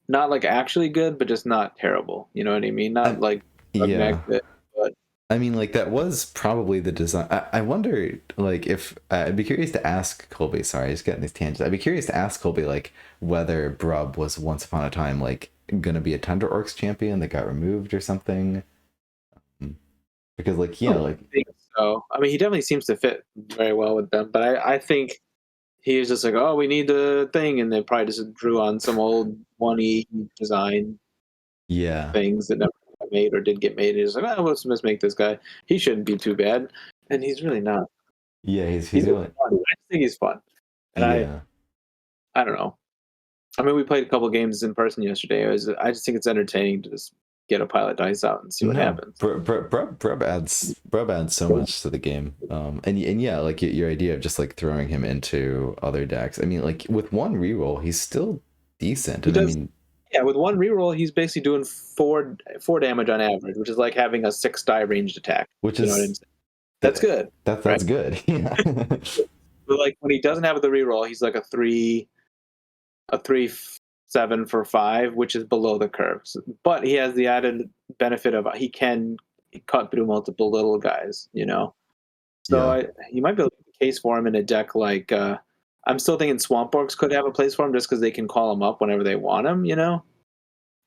Not like actually good, but just not terrible. You know what I mean? Not I, like Brub Mag yeah. good, but I mean, like that was probably the design. I wonder, like, if I'd be curious to ask Colby. Sorry, I just getting these tangents. I'd be curious to ask Colby, like, whether Brub was once upon a time like gonna be a Tundra Orcs champion that got removed or something. Because, like, I yeah, don't like, think so. I mean, he definitely seems to fit very well with them, but I think he was just like, oh, we need the thing, and they probably just drew on some old 1E design yeah, things that never got made or did get made. He's like, oh, let's make this guy. He shouldn't be too bad, and he's really not. yeah, He's he's really really, fun. I just think he's fun, and yeah. I don't know. I mean, we played a couple games in person yesterday. I just think it's entertaining to just get a pile of dice out and see what No, happens. Brub adds so much to the game. And yeah, like your idea of just like throwing him into other decks. I mean, like with one reroll, he's still decent. He And I does, mean, yeah. With one reroll, he's basically doing four damage on average, which is like having a 6 die ranged attack. which You know what I'm is saying? That's good, right? that's good. Yeah. But like when he doesn't have the reroll, he's like a 3/7 for 5, which is below the curves. But he has the added benefit of he can cut through multiple little guys. So Yeah. you might be able to make a case for him in a deck like. I'm still thinking Swamp Orcs could have a place for him just because they can call him up whenever they want him.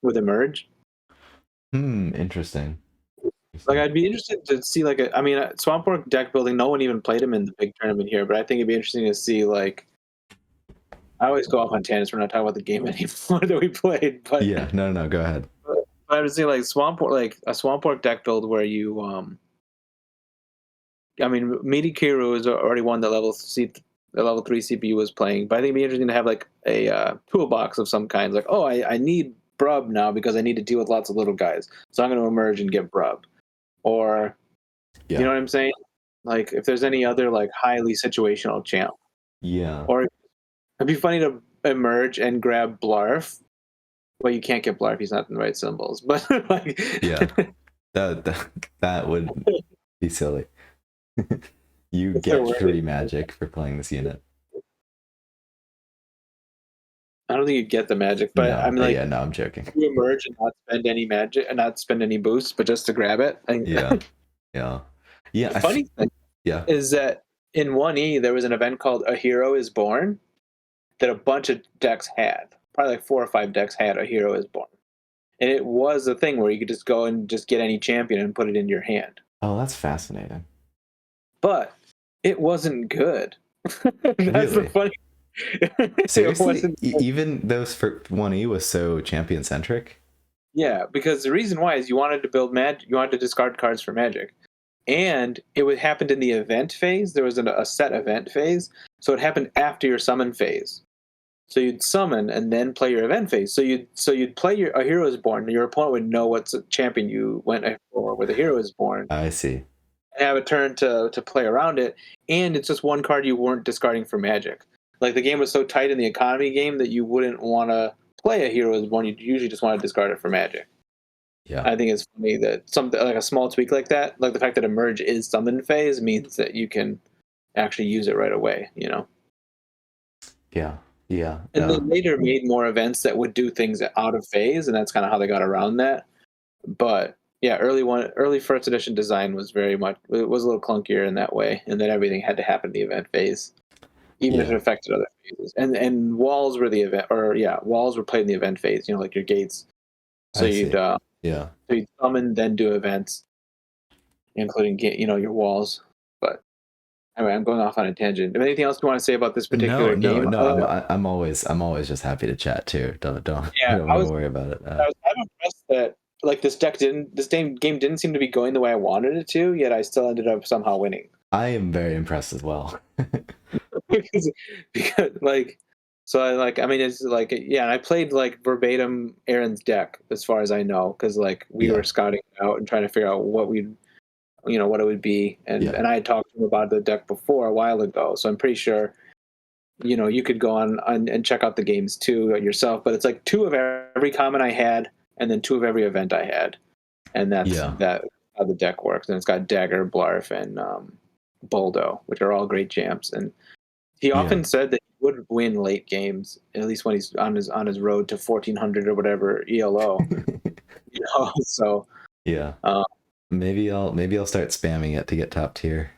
With Emerge. Interesting. Like Interesting. I'd be interested to see I mean Swamp Orc deck building. No one even played him in the big tournament here, but I think it'd be interesting to see like. I always go off on tangents. We're not talking about the game anymore that we played, but Yeah. No, no, no. Go ahead. I would say like like a Swamp Orc deck build where you I mean Meaty Kiru is already one that the level 3 CPU was playing, but I think it'd be interesting to have like a toolbox of some kind. Like, oh, I need Brub now because I need to deal with lots of little guys, so I'm going to emerge and get Brub, or you Yeah. know what I'm saying? Like if there's any other like highly situational champ, Yeah. or it'd be funny to emerge and grab Blarf. Well, you can't get Blarf; he's not in the right symbols. But like, Yeah. That would be silly. You if there get were, 3 magic for playing this unit. I don't think you get the magic. But I No. mean, like, Yeah. No, I'm joking. you emerge and not spend any magic and not spend any boosts, but just to grab it. Yeah. Yeah. Yeah. The funny thing Yeah. is that in 1E there was an event called A Hero Is Born that a bunch of decks had. Probably like 4 or 5 decks had A Hero Is Born, and it was a thing where you could just go and just get any champion and put it in your hand. Oh, that's fascinating. But it wasn't good. That's the Really? funny. It Seriously? wasn't. Even those for 1E was so champion centric? Yeah, because the reason why is you wanted to build magic. You wanted to discard cards for magic, and it would happened in the event phase. There was a set event phase, so it happened after your summon phase. So you'd summon and then play your event phase. So you'd play a hero is born. Your opponent would know what champion you went for where the hero is born, I see. and have a turn to play around it. And it's just one card you weren't discarding for Magic. Like the game was so tight in the economy game that you wouldn't want to play a hero is born. You'd usually just want to discard it for Magic. Yeah. I think it's funny that something like a small tweak like that, like the fact that emerge is summon phase, means that you can actually use it right away. Yeah. Yeah. And they later made more events that would do things out of phase, and that's kind of how they got around that. But yeah, early first edition design was it was a little clunkier in that way, and then everything had to happen in the event phase, even if Yeah. it affected other phases. And walls were the event, or yeah, walls were played in the event phase. Like your gates. So I see. Yeah. you'd summon, then do events, including your walls. But anyway, I'm going off on a tangent. Anything else you want to say about this No, particular no, game? no. I'm always just happy to chat too. Don't Yeah, don't worry about it. I was kind of impressed that like this game didn't seem to be going the way I wanted it to, yet I still ended up somehow winning. I am very impressed as well. because, because like so I mean it's like yeah, and I played like verbatim Aaron's deck as far as I know, because like we Yeah. were scouting it out and trying to figure out what what it would be, and Yeah. I had talked to him about the deck before a while ago, so I'm pretty sure you could go on and check out the games too yourself. But it's like two of every common I had, and then two of every event I had, and that's Yeah. that how the deck works. And it's got Dagger, Blarf, and Boldo, which are all great jams. And he Yeah. often said that he would win late games, at least when he's on his road to 1400 or whatever ELO. So Yeah. uh, Maybe I'll start spamming it to get top tier.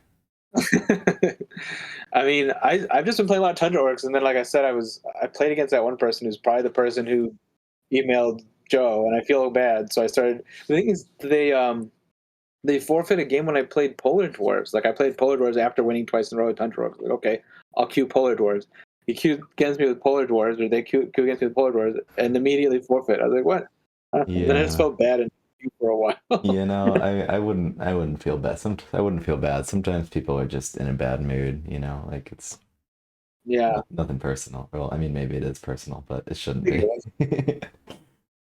I mean, I've just been playing a lot of Tundra Orcs, and then like I said, I played against that one person who's probably the person who emailed Joe, and I feel bad. So I started. The thing is, they forfeit a game when I played Polar Dwarves. Like I played Polar Dwarves after winning twice in a row with Tundra Orcs. Like okay, I'll queue Polar Dwarves. He queued against me with Polar Dwarves, or they queue against me with Polar Dwarves, and immediately forfeit. I was like, what? Then I just Yeah. felt bad and for a while. I wouldn't feel bad. I wouldn't feel bad. Sometimes people are just in a bad mood, like it's Yeah, nothing personal. Well, I mean, maybe it is personal, but it I shouldn't think it be. was.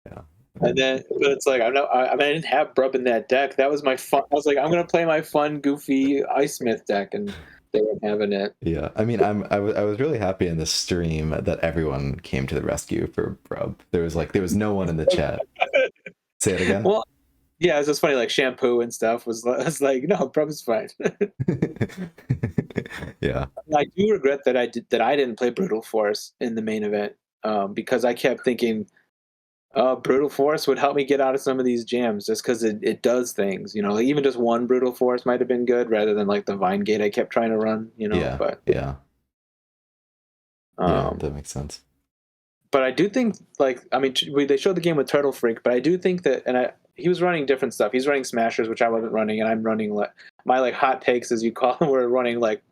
Yeah. And then, but it's like I mean, I didn't have Brub in that deck. That was my fun. I was like, I'm gonna play my fun, goofy Ice Smith deck, and they weren't having it. Yeah. I mean, I was really happy in the stream that everyone came to the rescue for Brub. There was no one in the chat. Say it again. Well, yeah, it's just funny. Like shampoo and stuff was like, no, Brub's fine. Yeah. I do regret that I didn't play Brutal Force in the main event, because I kept thinking Brutal Force would help me get out of some of these jams, just because it does things. Like even just one Brutal Force might have been good rather than like the Vine Gate I kept trying to run. Yeah. But Yeah. Yeah. um, That makes sense. but I do think like I mean they showed the game with Turtle Freak, but I do think that he was running different stuff. He's running Smashers, which I wasn't running, and I'm running my like hot takes as you call them were running like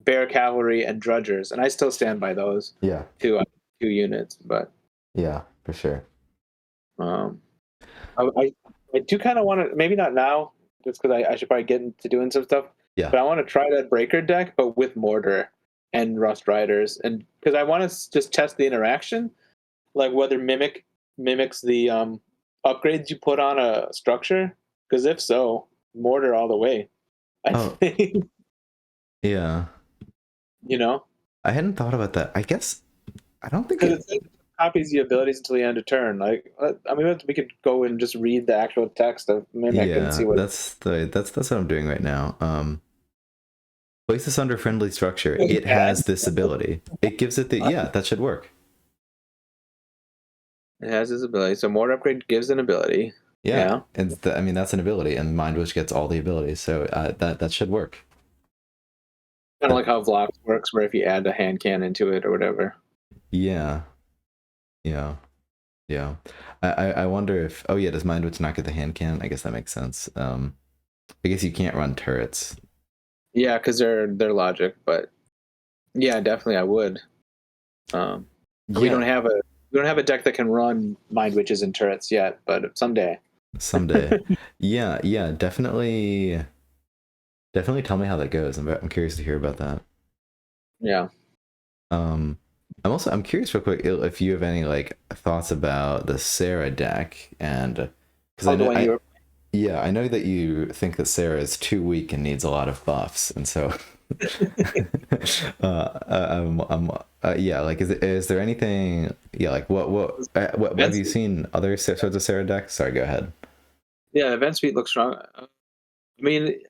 Bear Cavalry and Drudgers, and I still stand by those Yeah. two units. But Yeah, for sure. um, I do kind of want to, maybe not now, just because I should probably get into doing some stuff. Yeah. But I want to try that Breaker deck, but with Mortar and Rust Riders, and because I want to just test the interaction, like whether mimics the upgrades you put on a structure. Because if so, Mortar all the way. I Oh, think yeah. you know I hadn't thought about that. I guess I don't think because it. it copies the abilities until the end of turn. Like I mean, we could go and just read the actual text of mimic and Yeah, see what. that's what I'm doing right now. Place this under friendly structure. It's It bad. has this ability. It gives it the yeah. That should work. It has this ability. So Mortar upgrade gives an ability. Yeah, Yeah. and I mean that's an ability, and Mind Witch gets all the abilities, so that should work. Kind of But like how Vlox works, where if you add a hand cannon to it or whatever. yeah, yeah, yeah. I wonder if oh yeah, does Mind Witch not get the hand cannon? I guess that makes sense. I guess you can't run turrets. Yeah, because they're logic, but yeah, definitely I would. Um, we don't Yeah, have a deck that can run Mind Witches and turrets yet, but someday. someday. Yeah, yeah, definitely. Definitely tell me how that goes. I'm curious to hear about that. Yeah. Um, I'm curious real quick if you have any like thoughts about the Sarah deck, and because I Oh, the know one you I were. yeah, I know that you think that Sarah is too weak and needs a lot of buffs, and so yeah, like is there anything, yeah, like what have Event you Suite. seen other sorts of Sarah decks? Sorry, go ahead. Yeah, Event Suite looks strong. I mean,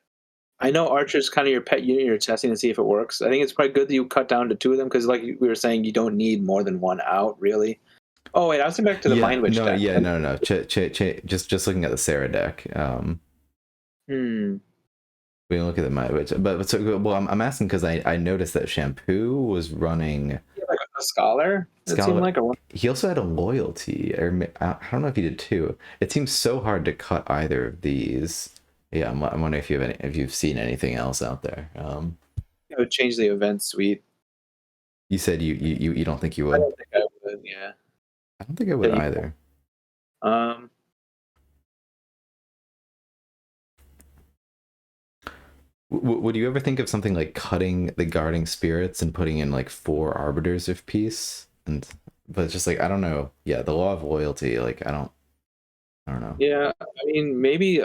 I know Archer's kind of your pet unit you're testing to see if it works. I think it's probably good that you cut down to two of them because, like we were saying, you don't need more than one out, really. Oh wait, I was thinking back to the Yeah, Mind Witch no, deck. yeah, no, no, no. Just looking at the Sarah deck. Hmm. We can look at the my which, but so well, I'm asking because I noticed that Shampoo was running Yeah, like a scholar. It seemed Scholar. like, or He also had a loyalty, or I don't know if he did too. It seems so hard to cut either of these. Yeah, I'm wondering if if you've seen anything else out there. I would change the Event Suite. You said you don't think you I would. don't think I would. Yeah. I don't think I would Yeah, either. um. Would you ever think of something like cutting the guarding spirits and putting in like 4 arbiters of peace? And but it's just like I don't know. Yeah, the law of loyalty. Like I don't know. Yeah. I mean, maybe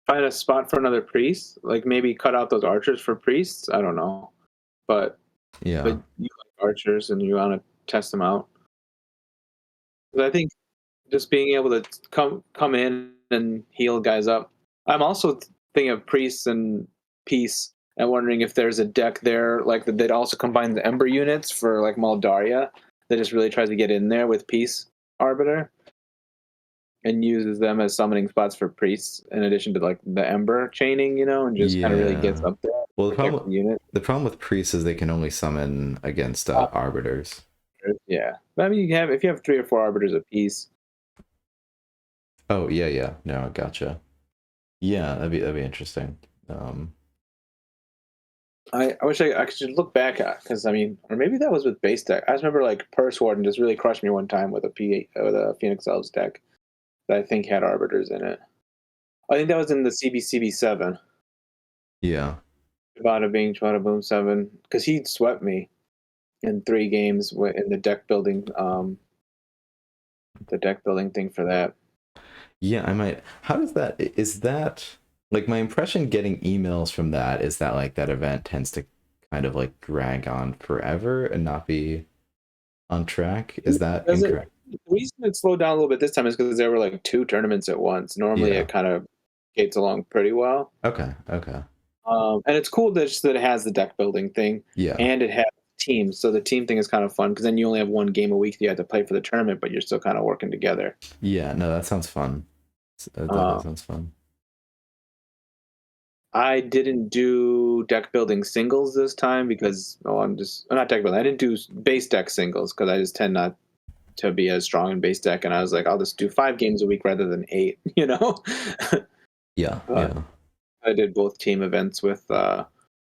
find a spot for another priest. Like maybe cut out those archers for priests. I don't know, but Yeah, you like archers and you want to test them out. 'Cause I think just being able to come in and heal guys up. I'm also thinking of priests and peace and wondering if there's a deck there like that also combines the Ember units for like Maldaria that just really tries to get in there with peace arbiter and uses them as summoning spots for priests in addition to like the Ember chaining, and just kind of really gets yeah. up there, Well, protect the unit. the problem with priests is they can only summon against arbiters. Yeah, but I mean, if you have 3 or 4 arbiters apiece. Oh yeah, yeah. No, gotcha. Yeah, that'd be interesting. Um, I wish I could look back at because I mean, or maybe that was with base deck. I just remember like Purse Warden just really crushed me one time with a Phoenix Elves deck that I think had arbiters in it. I think that was in the CB7, yeah, Bada Bing, Bada Boom 7, because he swept me in 3 games in the deck building thing for that. yeah. I might. How does that? Is that like my impression? Getting emails from that is that like that event tends to kind of like drag on forever and not be on track. Is that Does it? incorrect? The reason it slowed down a little bit this time is because there were like 2 tournaments at once. Normally, Yeah. it kind of skates along pretty well. Okay. Okay. And it's cool that it has the deck building thing Yeah. and it has teams. So the team thing is kind of fun because then you only have one game a week that you have to play for the tournament, but you're still kind of working together. Yeah. No, that sounds fun. That Uh, sounds fun. I didn't do deck building singles this time because not deck building. I didn't do base deck singles because I just tend not to be as strong in base deck, and I was like, I'll just do 5 games a week rather than 8. Yeah. uh, Yeah. I did both team events with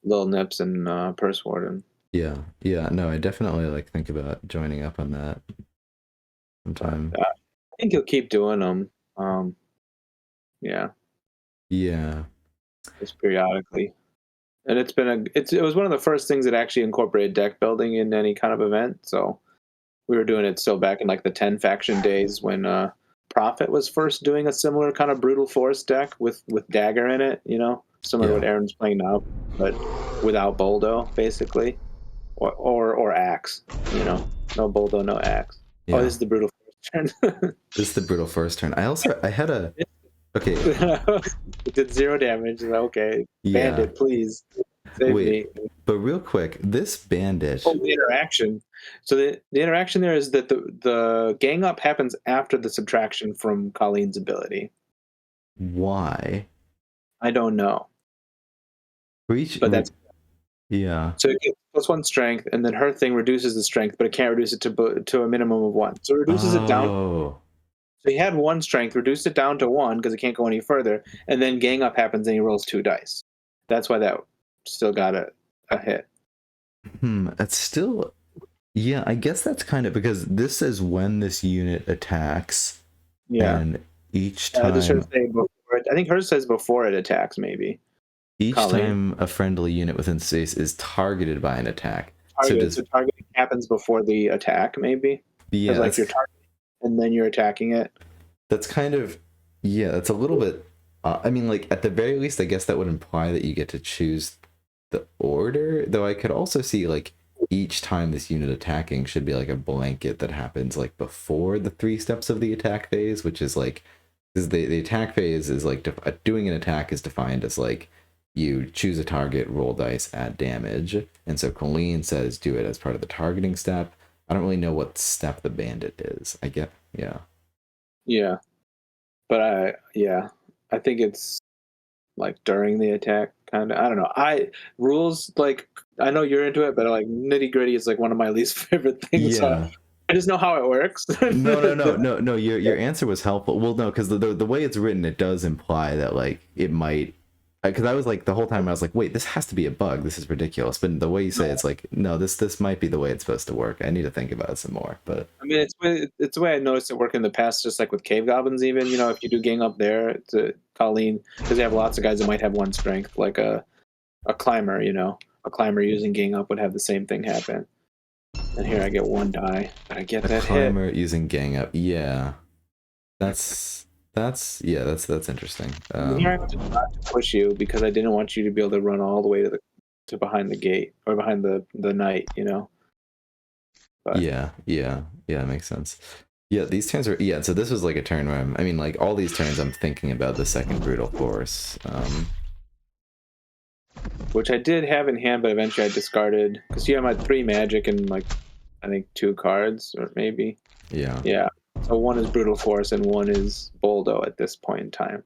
Lil Nips and Purse Warden. Yeah. Yeah. No, I definitely like think about joining up on that But sometime. I think he'll keep doing them. Yeah, Yeah. just periodically. And it was one of the first things that actually incorporated deck building in any kind of event. So we were doing it still back in like the 10 faction days when Prophet was first doing a similar kind of brutal force deck with dagger in it, similar to Yeah. what Aaron's playing now, but without Boldo basically, or axe, no Boldo, no axe. Oh, Yeah. this is the brutal force turn. This is the brutal first turn. I had a okay. It did 0 damage. Okay, Yeah. Bandit, please save Wait, me. but real quick, this Oh, bandit, the interaction. So the interaction there is that the gang up happens after the subtraction from Colleen's ability. why? I don't know, For each, but that's yeah. so it gets +1 strength, and then her thing reduces the strength, but it can't reduce it to a minimum of 1. So it reduces it down. Oh, So he had 1 strength, reduced it down to 1 because it can't go any further, and then gang up happens, and he rolls 2 dice. That's why that still got a hit. that's still, yeah, I guess that's kind of because this is when this unit attacks, Yeah. and each Does hers time, say before it? I think hers says before it attacks, maybe. Each Colleen. time a friendly unit within space is targeted by an attack. So Target. does So targeting happens before the attack, maybe, because yeah, like you're targeting and then you're attacking it. that's kind of yeah, that's a little bit I mean like at the very least I guess that would imply that you get to choose the order, though I could also see like each time this unit attacking should be like a blanket that happens like before the 3 steps of the attack phase, which is like because the attack phase is like doing an attack is defined as like you choose a target, roll dice, add damage, and so Colleen says do it as part of the targeting step. I don't really know what step the bandit is. I get yeah. Yeah, but I think it's like during the attack, kind of. I don't know. I rules like I know you're into it, but like nitty gritty is like one of my least favorite things. So Yeah, I just know how it works. no. Your answer was helpful. Well, no, because the way it's written, it does imply that like it might. Because I was like the whole time I was like, wait, this has to be a bug. This is ridiculous. But the way you say it's like, no, this might be the way it's supposed to work. I need to think about it some more. But I mean, it's the way I noticed it work in the past, just like with cave goblins. Even if you do gang up there to Colleen, because they have lots of guys that might have one strength, like a climber. A climber using gang up would have the same thing happen. And here I get one die, but I get a that hit. climber using gang up, yeah, that's interesting. Here I was just not to push you because I didn't want you to be able to run all the way to behind the gate or behind the knight. But Yeah, makes sense. Yeah, these turns are yeah. So this was like a turn where I mean, like all these turns, I'm thinking about the second brutal force. which I did have in hand, but eventually I discarded because you have my 3 magic and like I think 2 cards or maybe. Yeah. Yeah. So one is brutal force and one is Boldo at this point in time.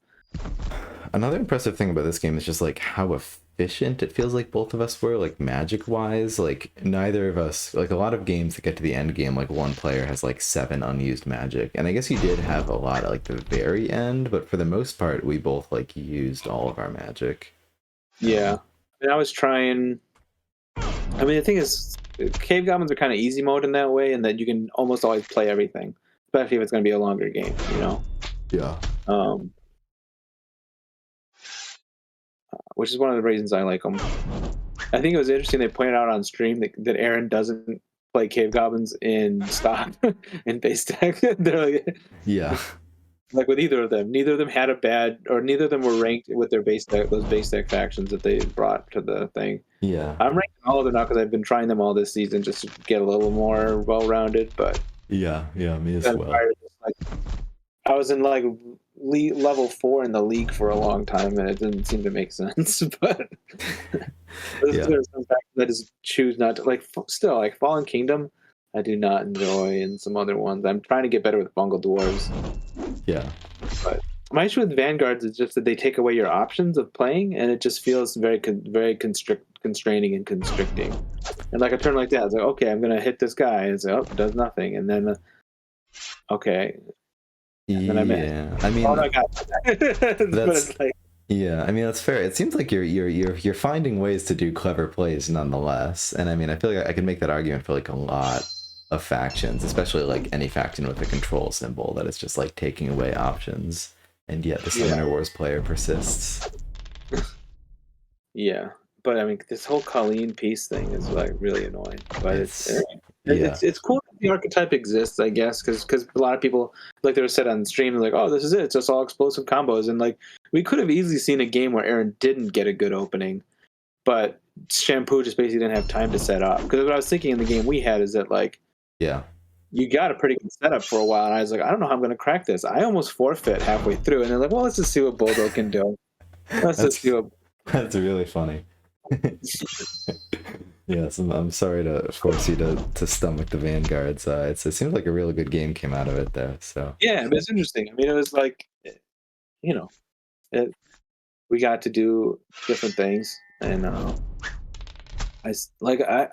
Another impressive thing about this game is just like how efficient it feels like both of us were, like magic wise. Like neither of us, like a lot of games that get to the end game, like one player has like 7 unused magic, and I guess you did have a lot at like the very end, but for the most part, we both like used all of our magic. Yeah. And I was trying. I mean, the thing is, cave goblins are kind of easy mode in that way, and that you can almost always play everything, especially if it's going to be a longer game. Yeah. Um, which is one of the reasons I like them. I think it was interesting they pointed out on stream that Aaron doesn't play cave goblins in stock in base deck. They're Yeah. like with either of them. Neither of them had a bad, or neither of them were ranked with their base deck, those base deck factions that they brought to the thing. Yeah. I'm ranking all of them now because I've been trying them all this season just to get a little more well-rounded. But Yeah, me as well. like, I was in like level 4 in the league for a long time, and it didn't seem to make sense. But Yeah. there's some factors I just choose not to like. Still, like Fallen Kingdom, I do not enjoy, and some other ones. I'm trying to get better with Bungle Dwarves. Yeah. But my issue with Vanguards is just that they take away your options of playing, and it just feels very constraining and constricting. And like a turn like that, I was like, okay, I'm gonna hit this guy, and it's like, oh, it does nothing, and then okay, and then I missed. Yeah. I Oh, mean, no, I got it. But that's it's like, yeah, I mean that's fair. It seems like you're finding ways to do clever plays nonetheless. And I mean, I feel like I can make that argument for like a lot of factions, especially like any faction with a control symbol that is just like taking away options, and yet the Summoner Wars player persists. yeah. But I mean, this whole Colleen piece thing is like really annoying. But it's yeah. it's cool that the archetype exists, I guess, because a lot of people, like they were said on stream, like, oh, this is it. It's just all explosive combos, and like we could have easily seen a game where Aaron didn't get a good opening, but Shampoo just basically didn't have time to set up. Because what I was thinking in the game we had is that like Yeah. you got a pretty good setup for a while, and I was like, I don't know how I'm going to crack this. I almost forfeit halfway through, and they're like, well, let's just see what Boldo can do. Let's just see what. That's really funny. Yes, I'm sorry to force you to stomach the Vanguards. It seems like a really good game came out of it there. So Yeah, but it's interesting. I mean, it was like, you know, it, we got to do different things, and I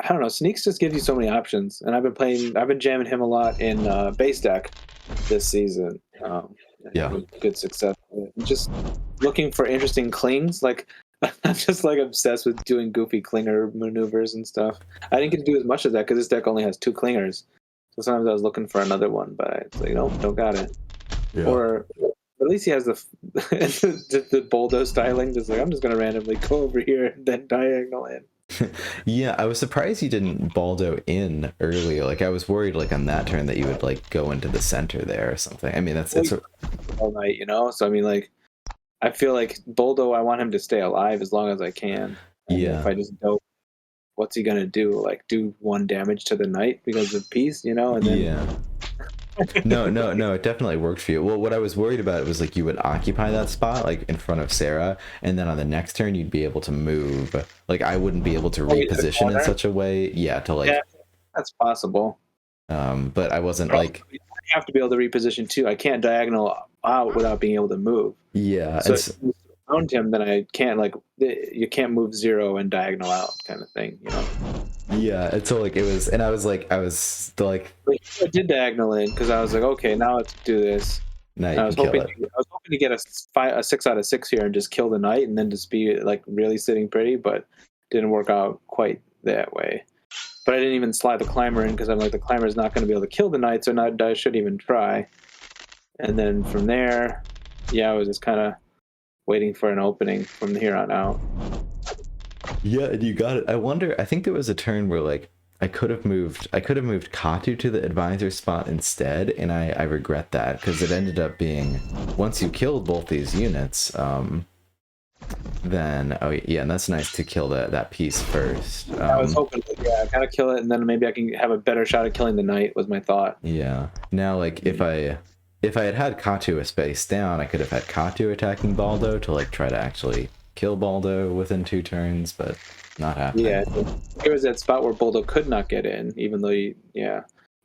don't know. Sneaks just gives you so many options, and I've been jamming him a lot in base deck this season. And yeah, having good success with it. And just looking for interesting clings. Like I'm just like obsessed with doing goofy clinger maneuvers and stuff. I didn't get to do as much of that because this deck only has 2 clingers. So sometimes I was looking for another one, but it's like, nope, don't got it. yeah. Or but least he has the bulldoze styling. Just like I'm just gonna randomly go over here and then diagonal in. Yeah, I was surprised you didn't Baldo in early. Like I was worried like on that turn that you would like go into the center there or something. I mean that's Well, it's a, all night, So I mean, like I feel like Boldo, I want him to stay alive as long as I can. And if yeah. I just don't, what's he gonna do? Like do 1 damage to the knight because of peace, And then Yeah. No, it definitely worked for you. Well, what I was worried about was like you would occupy that spot like in front of Sarah, and then on the next turn you'd be able to move. Like I wouldn't be able to oh, to the reposition in corner. such a way, yeah, to Yeah, like that's possible. but I wasn't But also, like I have to be able to reposition too. I can't diagonal out without being able to move. yeah, So if you around him, then I can't you can't move 0 and diagonal out kind of thing. yeah, and so like it was, and I was like, But I did diagonal in because I was like, okay, now let's do this. now you I can was kill hoping it. to, I was hoping to get a 6 out of 6 here and just kill the knight and then just be like really sitting pretty, but didn't work out quite that way. But I didn't even slide the climber in because I'm like the climber is not going to be able to kill the knight, so not I shouldn't even try. And then from there, yeah, I was just kind of waiting for an opening from here on out. Yeah, and you got it. I wonder. I think there was a turn where like I could have moved. I could have moved Katu to the advisor spot instead, and I regret that because it ended up being once you killed both these units. Then oh yeah, and that's nice to kill that piece first. I was hoping, I gotta kill it, and then maybe I can have a better shot at killing the knight. Was my thought. Yeah. Now like if I had had Katu a space down, I could have had Katu attacking Baldo to like try to actually kill Baldo within 2 turns, but not happening. Yeah, there was that spot where Boldo could not get in, even though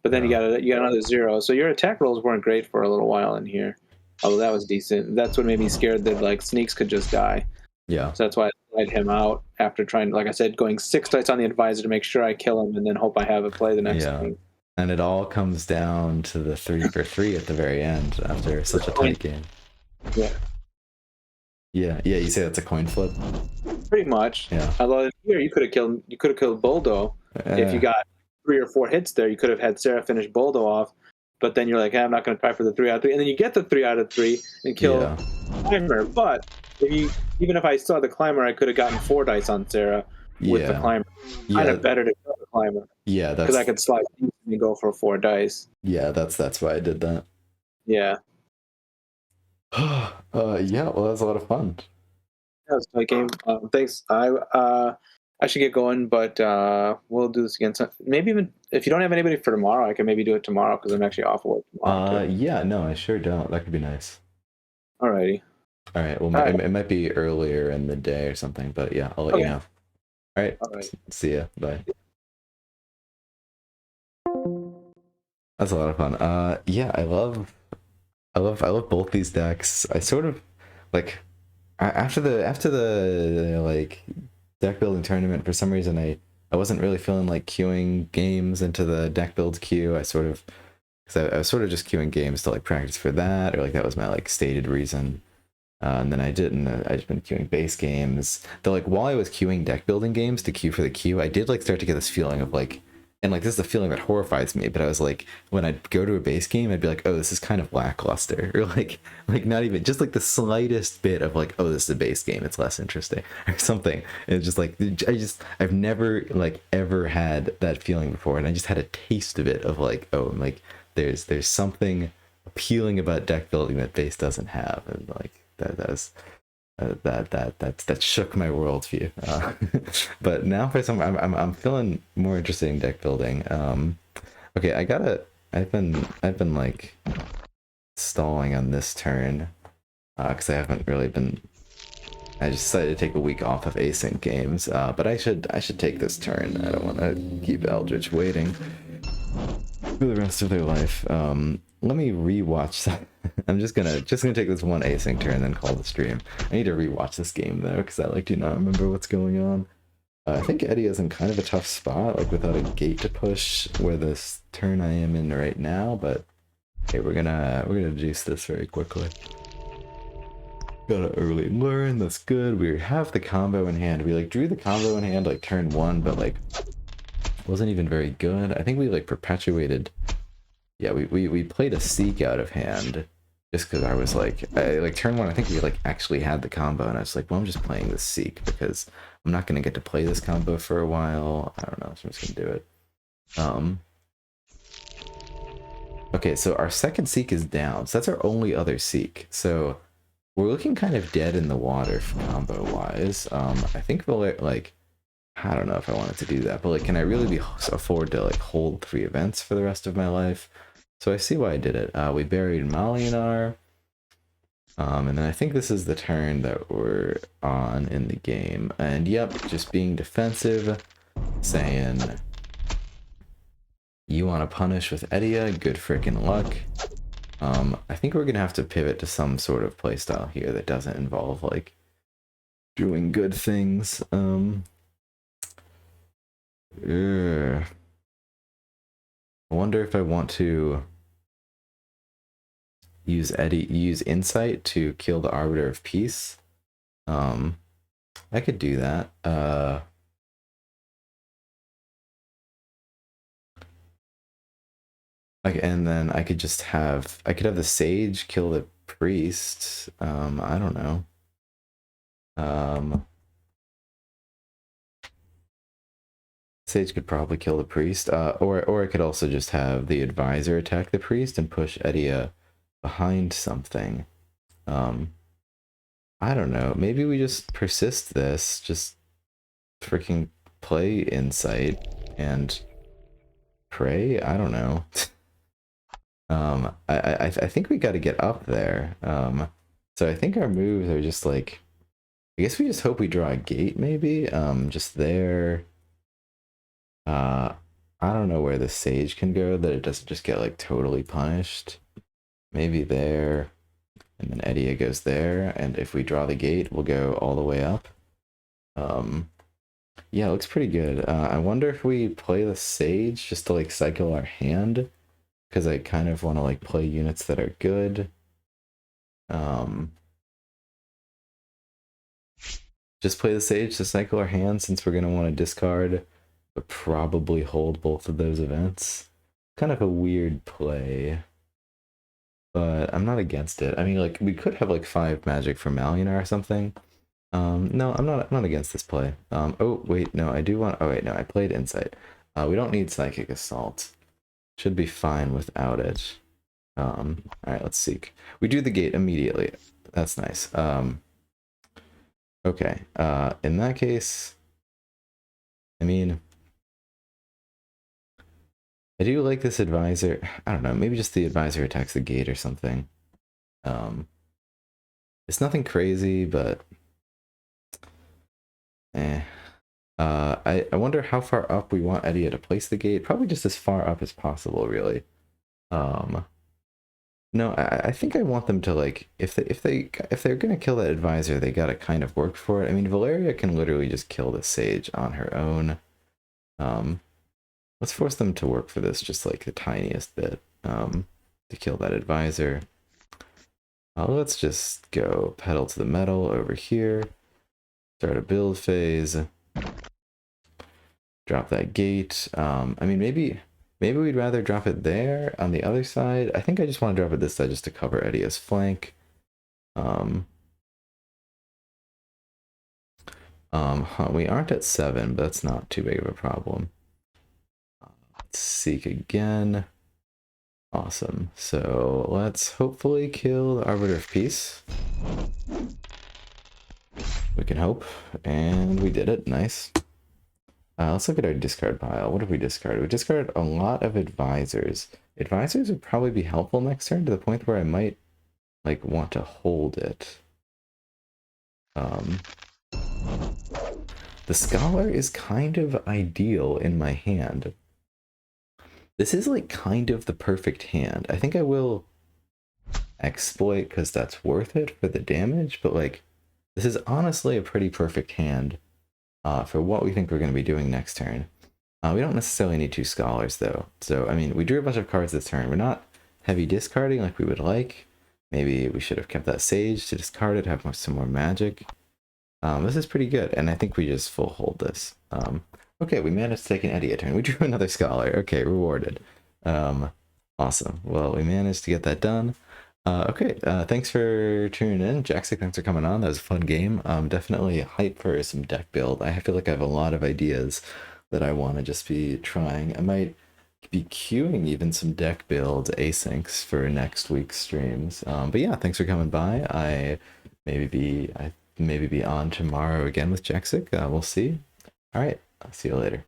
But then you got another 0, so your attack rolls weren't great for a little while in here. Although that was decent. That's what made me scared that like sneaks could just die. Yeah. So that's why I slide him out after trying, like I said, going 6 dice on the advisor to make sure I kill him, and then hope I have a play the next game. And it all comes down to the 3 for 3 at the very end after such a tight game. Yeah. Yeah, you say that's a coin flip? Pretty much. Yeah. Although here you could have killed Boldo if you got 3 or 4 hits there. You could have had Sarah finish Boldo off, but then you're like, I'm not going to try for the 3 out of 3, and then you get the 3 out of 3 and kill Climber. But even if I saw the Climber, I could have gotten 4 dice on Sarah with the Climber. Kind of better to kill the Climber. Yeah, that's because I could slide and go for 4 dice. Yeah, that's why I did that. Yeah. Yeah, well, that was a lot of fun. That was a great game. Thanks. I should get going, but we'll do this again. Maybe even if you don't have anybody for tomorrow, I can maybe do it tomorrow because I'm actually off work tomorrow. Yeah, no, I sure don't. That could be nice. Alrighty. All right. Well, it might be earlier in the day or something, but yeah, I'll let you know. All right. See ya. Bye. That's a lot of fun. Yeah, I love both these decks. I sort of like after the like deck building tournament, for some reason I wasn't really feeling like queuing games into the deck build queue. I was sort of just queuing games to like practice for that, or like that was my like stated reason. And then I didn't. I just been queuing base games. Though like while I was queuing deck building games to queue for the queue, I did like start to get this feeling of like, and like this is a feeling that horrifies me, but I was like, when I'd go to a base game, I'd be like, oh, this is kind of lackluster, or like not even just like the slightest bit of like, oh, this is a base game, it's less interesting or something. And it's just like I've never like ever had that feeling before, and I just had a taste of it of like, oh, like there's something appealing about deck building that base doesn't have, and like that shook my worldview. But now for some, I'm feeling more interested in deck building. Okay, I've been like stalling on this turn because I haven't really been. I just decided to take a week off of async games, but I should take this turn. I don't want to keep Eldritch waiting for the rest of their life. Let me rewatch that. I'm just gonna take this one async turn and then call the stream. I need to rewatch this game though, because I like do not remember what's going on. I think Eddie is in kind of a tough spot, like without a gate to push where this turn I am in right now, but okay, we're gonna juice this very quickly. Got an early learn, that's good. We have the combo in hand. We like drew the combo in hand like turn 1, but like wasn't even very good. I think we like perpetuated. Yeah, we played a Seek out of hand, Just because I was like turn one, I think we like actually had the combo, and I was like, well, I'm just playing this Seek because I'm not gonna get to play this combo for a while. I don't know, so I'm just gonna do it. Um, okay, so our second Seek is down, so that's our only other Seek. So we're looking kind of dead in the water combo wise. I think we'll like I don't know if I wanted to do that, but like, can I really be afford to like hold 3 events for the rest of my life? So I see why I did it. We buried Malianar. And then I think this is the turn that we're on in the game. And yep, just being defensive, saying, you want to punish with Edia, good freaking luck. I think we're going to have to pivot to some sort of playstyle here that doesn't involve, like, doing good things. I wonder if I want to use Insight to kill the Arbiter of Peace. I could do that. Like, and then I could have the Sage kill the Priest. I don't know. Sage could probably kill the Priest. Or I could also just have the Advisor attack the Priest and push Edia behind something. I don't know. Maybe we just persist this. Just freaking play Insight and pray. I don't know. I think we got to get up there. So I think our moves are just like, I guess we just hope we draw a gate, maybe. Just there. I don't know where the Sage can go that it doesn't just get like totally punished. Maybe there, and then Edia goes there, and if we draw the gate, we'll go all the way up. Yeah, it looks pretty good. I wonder if we play the Sage just to like cycle our hand, because I kind of want to like play units that are good. Just play the Sage to cycle our hand since we're going to want to discard, but probably hold both of those events. Kind of a weird play, but I'm not against it. I mean, like, we could have like 5 magic for Malianar or something. No, I'm not against this play. Oh, wait, no, I do want, oh wait, no, I played Insight. We don't need Psychic Assault. Should be fine without it. All right, let's seek. We do the gate immediately. That's nice. Okay, in that case, I mean, I do like this Advisor. I don't know, maybe just the Advisor attacks the gate or something. It's nothing crazy, but eh. I wonder how far up we want Edia to place the gate. Probably just as far up as possible, really. No, I think I want them to like if they're gonna kill that Advisor, they gotta kind of work for it. I mean, Valeria can literally just kill the Sage on her own. Let's force them to work for this just like the tiniest bit. To kill that Advisor. Let's just go pedal to the metal over here. Start a build phase. Drop that gate. I mean, maybe we'd rather drop it there on the other side. I think I just want to drop it this side just to cover Edia's flank. We aren't at 7, but that's not too big of a problem. Let's seek again. Awesome. So let's hopefully kill the Arbiter of Peace. We can hope. And we did it. Nice. Let's look at our discard pile. What have we discarded? We discarded a lot of Advisors. Advisors would probably be helpful next turn to the point where I might like want to hold it. The Scholar is kind of ideal in my hand. This is like kind of the perfect hand. I think I will exploit because that's worth it for the damage, but like this is honestly a pretty perfect hand for what we think we're going to be doing next turn. We don't necessarily need 2 Scholars though. So, I mean, we drew a bunch of cards this turn. We're not heavy discarding like we would like. Maybe we should have kept that Sage to discard it, have some more magic. This is pretty good, and I think we just full hold this. Okay, we managed to take an Edia turn. We drew another Scholar. Okay, rewarded. Awesome. Well, we managed to get that done. Okay, thanks for tuning in. Jexik, thanks for coming on. That was a fun game. Definitely hype for some deck build. I feel like I have a lot of ideas that I want to just be trying. I might be queuing even some deck build asyncs for next week's streams. But yeah, thanks for coming by. I maybe be on tomorrow again with Jexik. We'll see. All right, I'll see you later.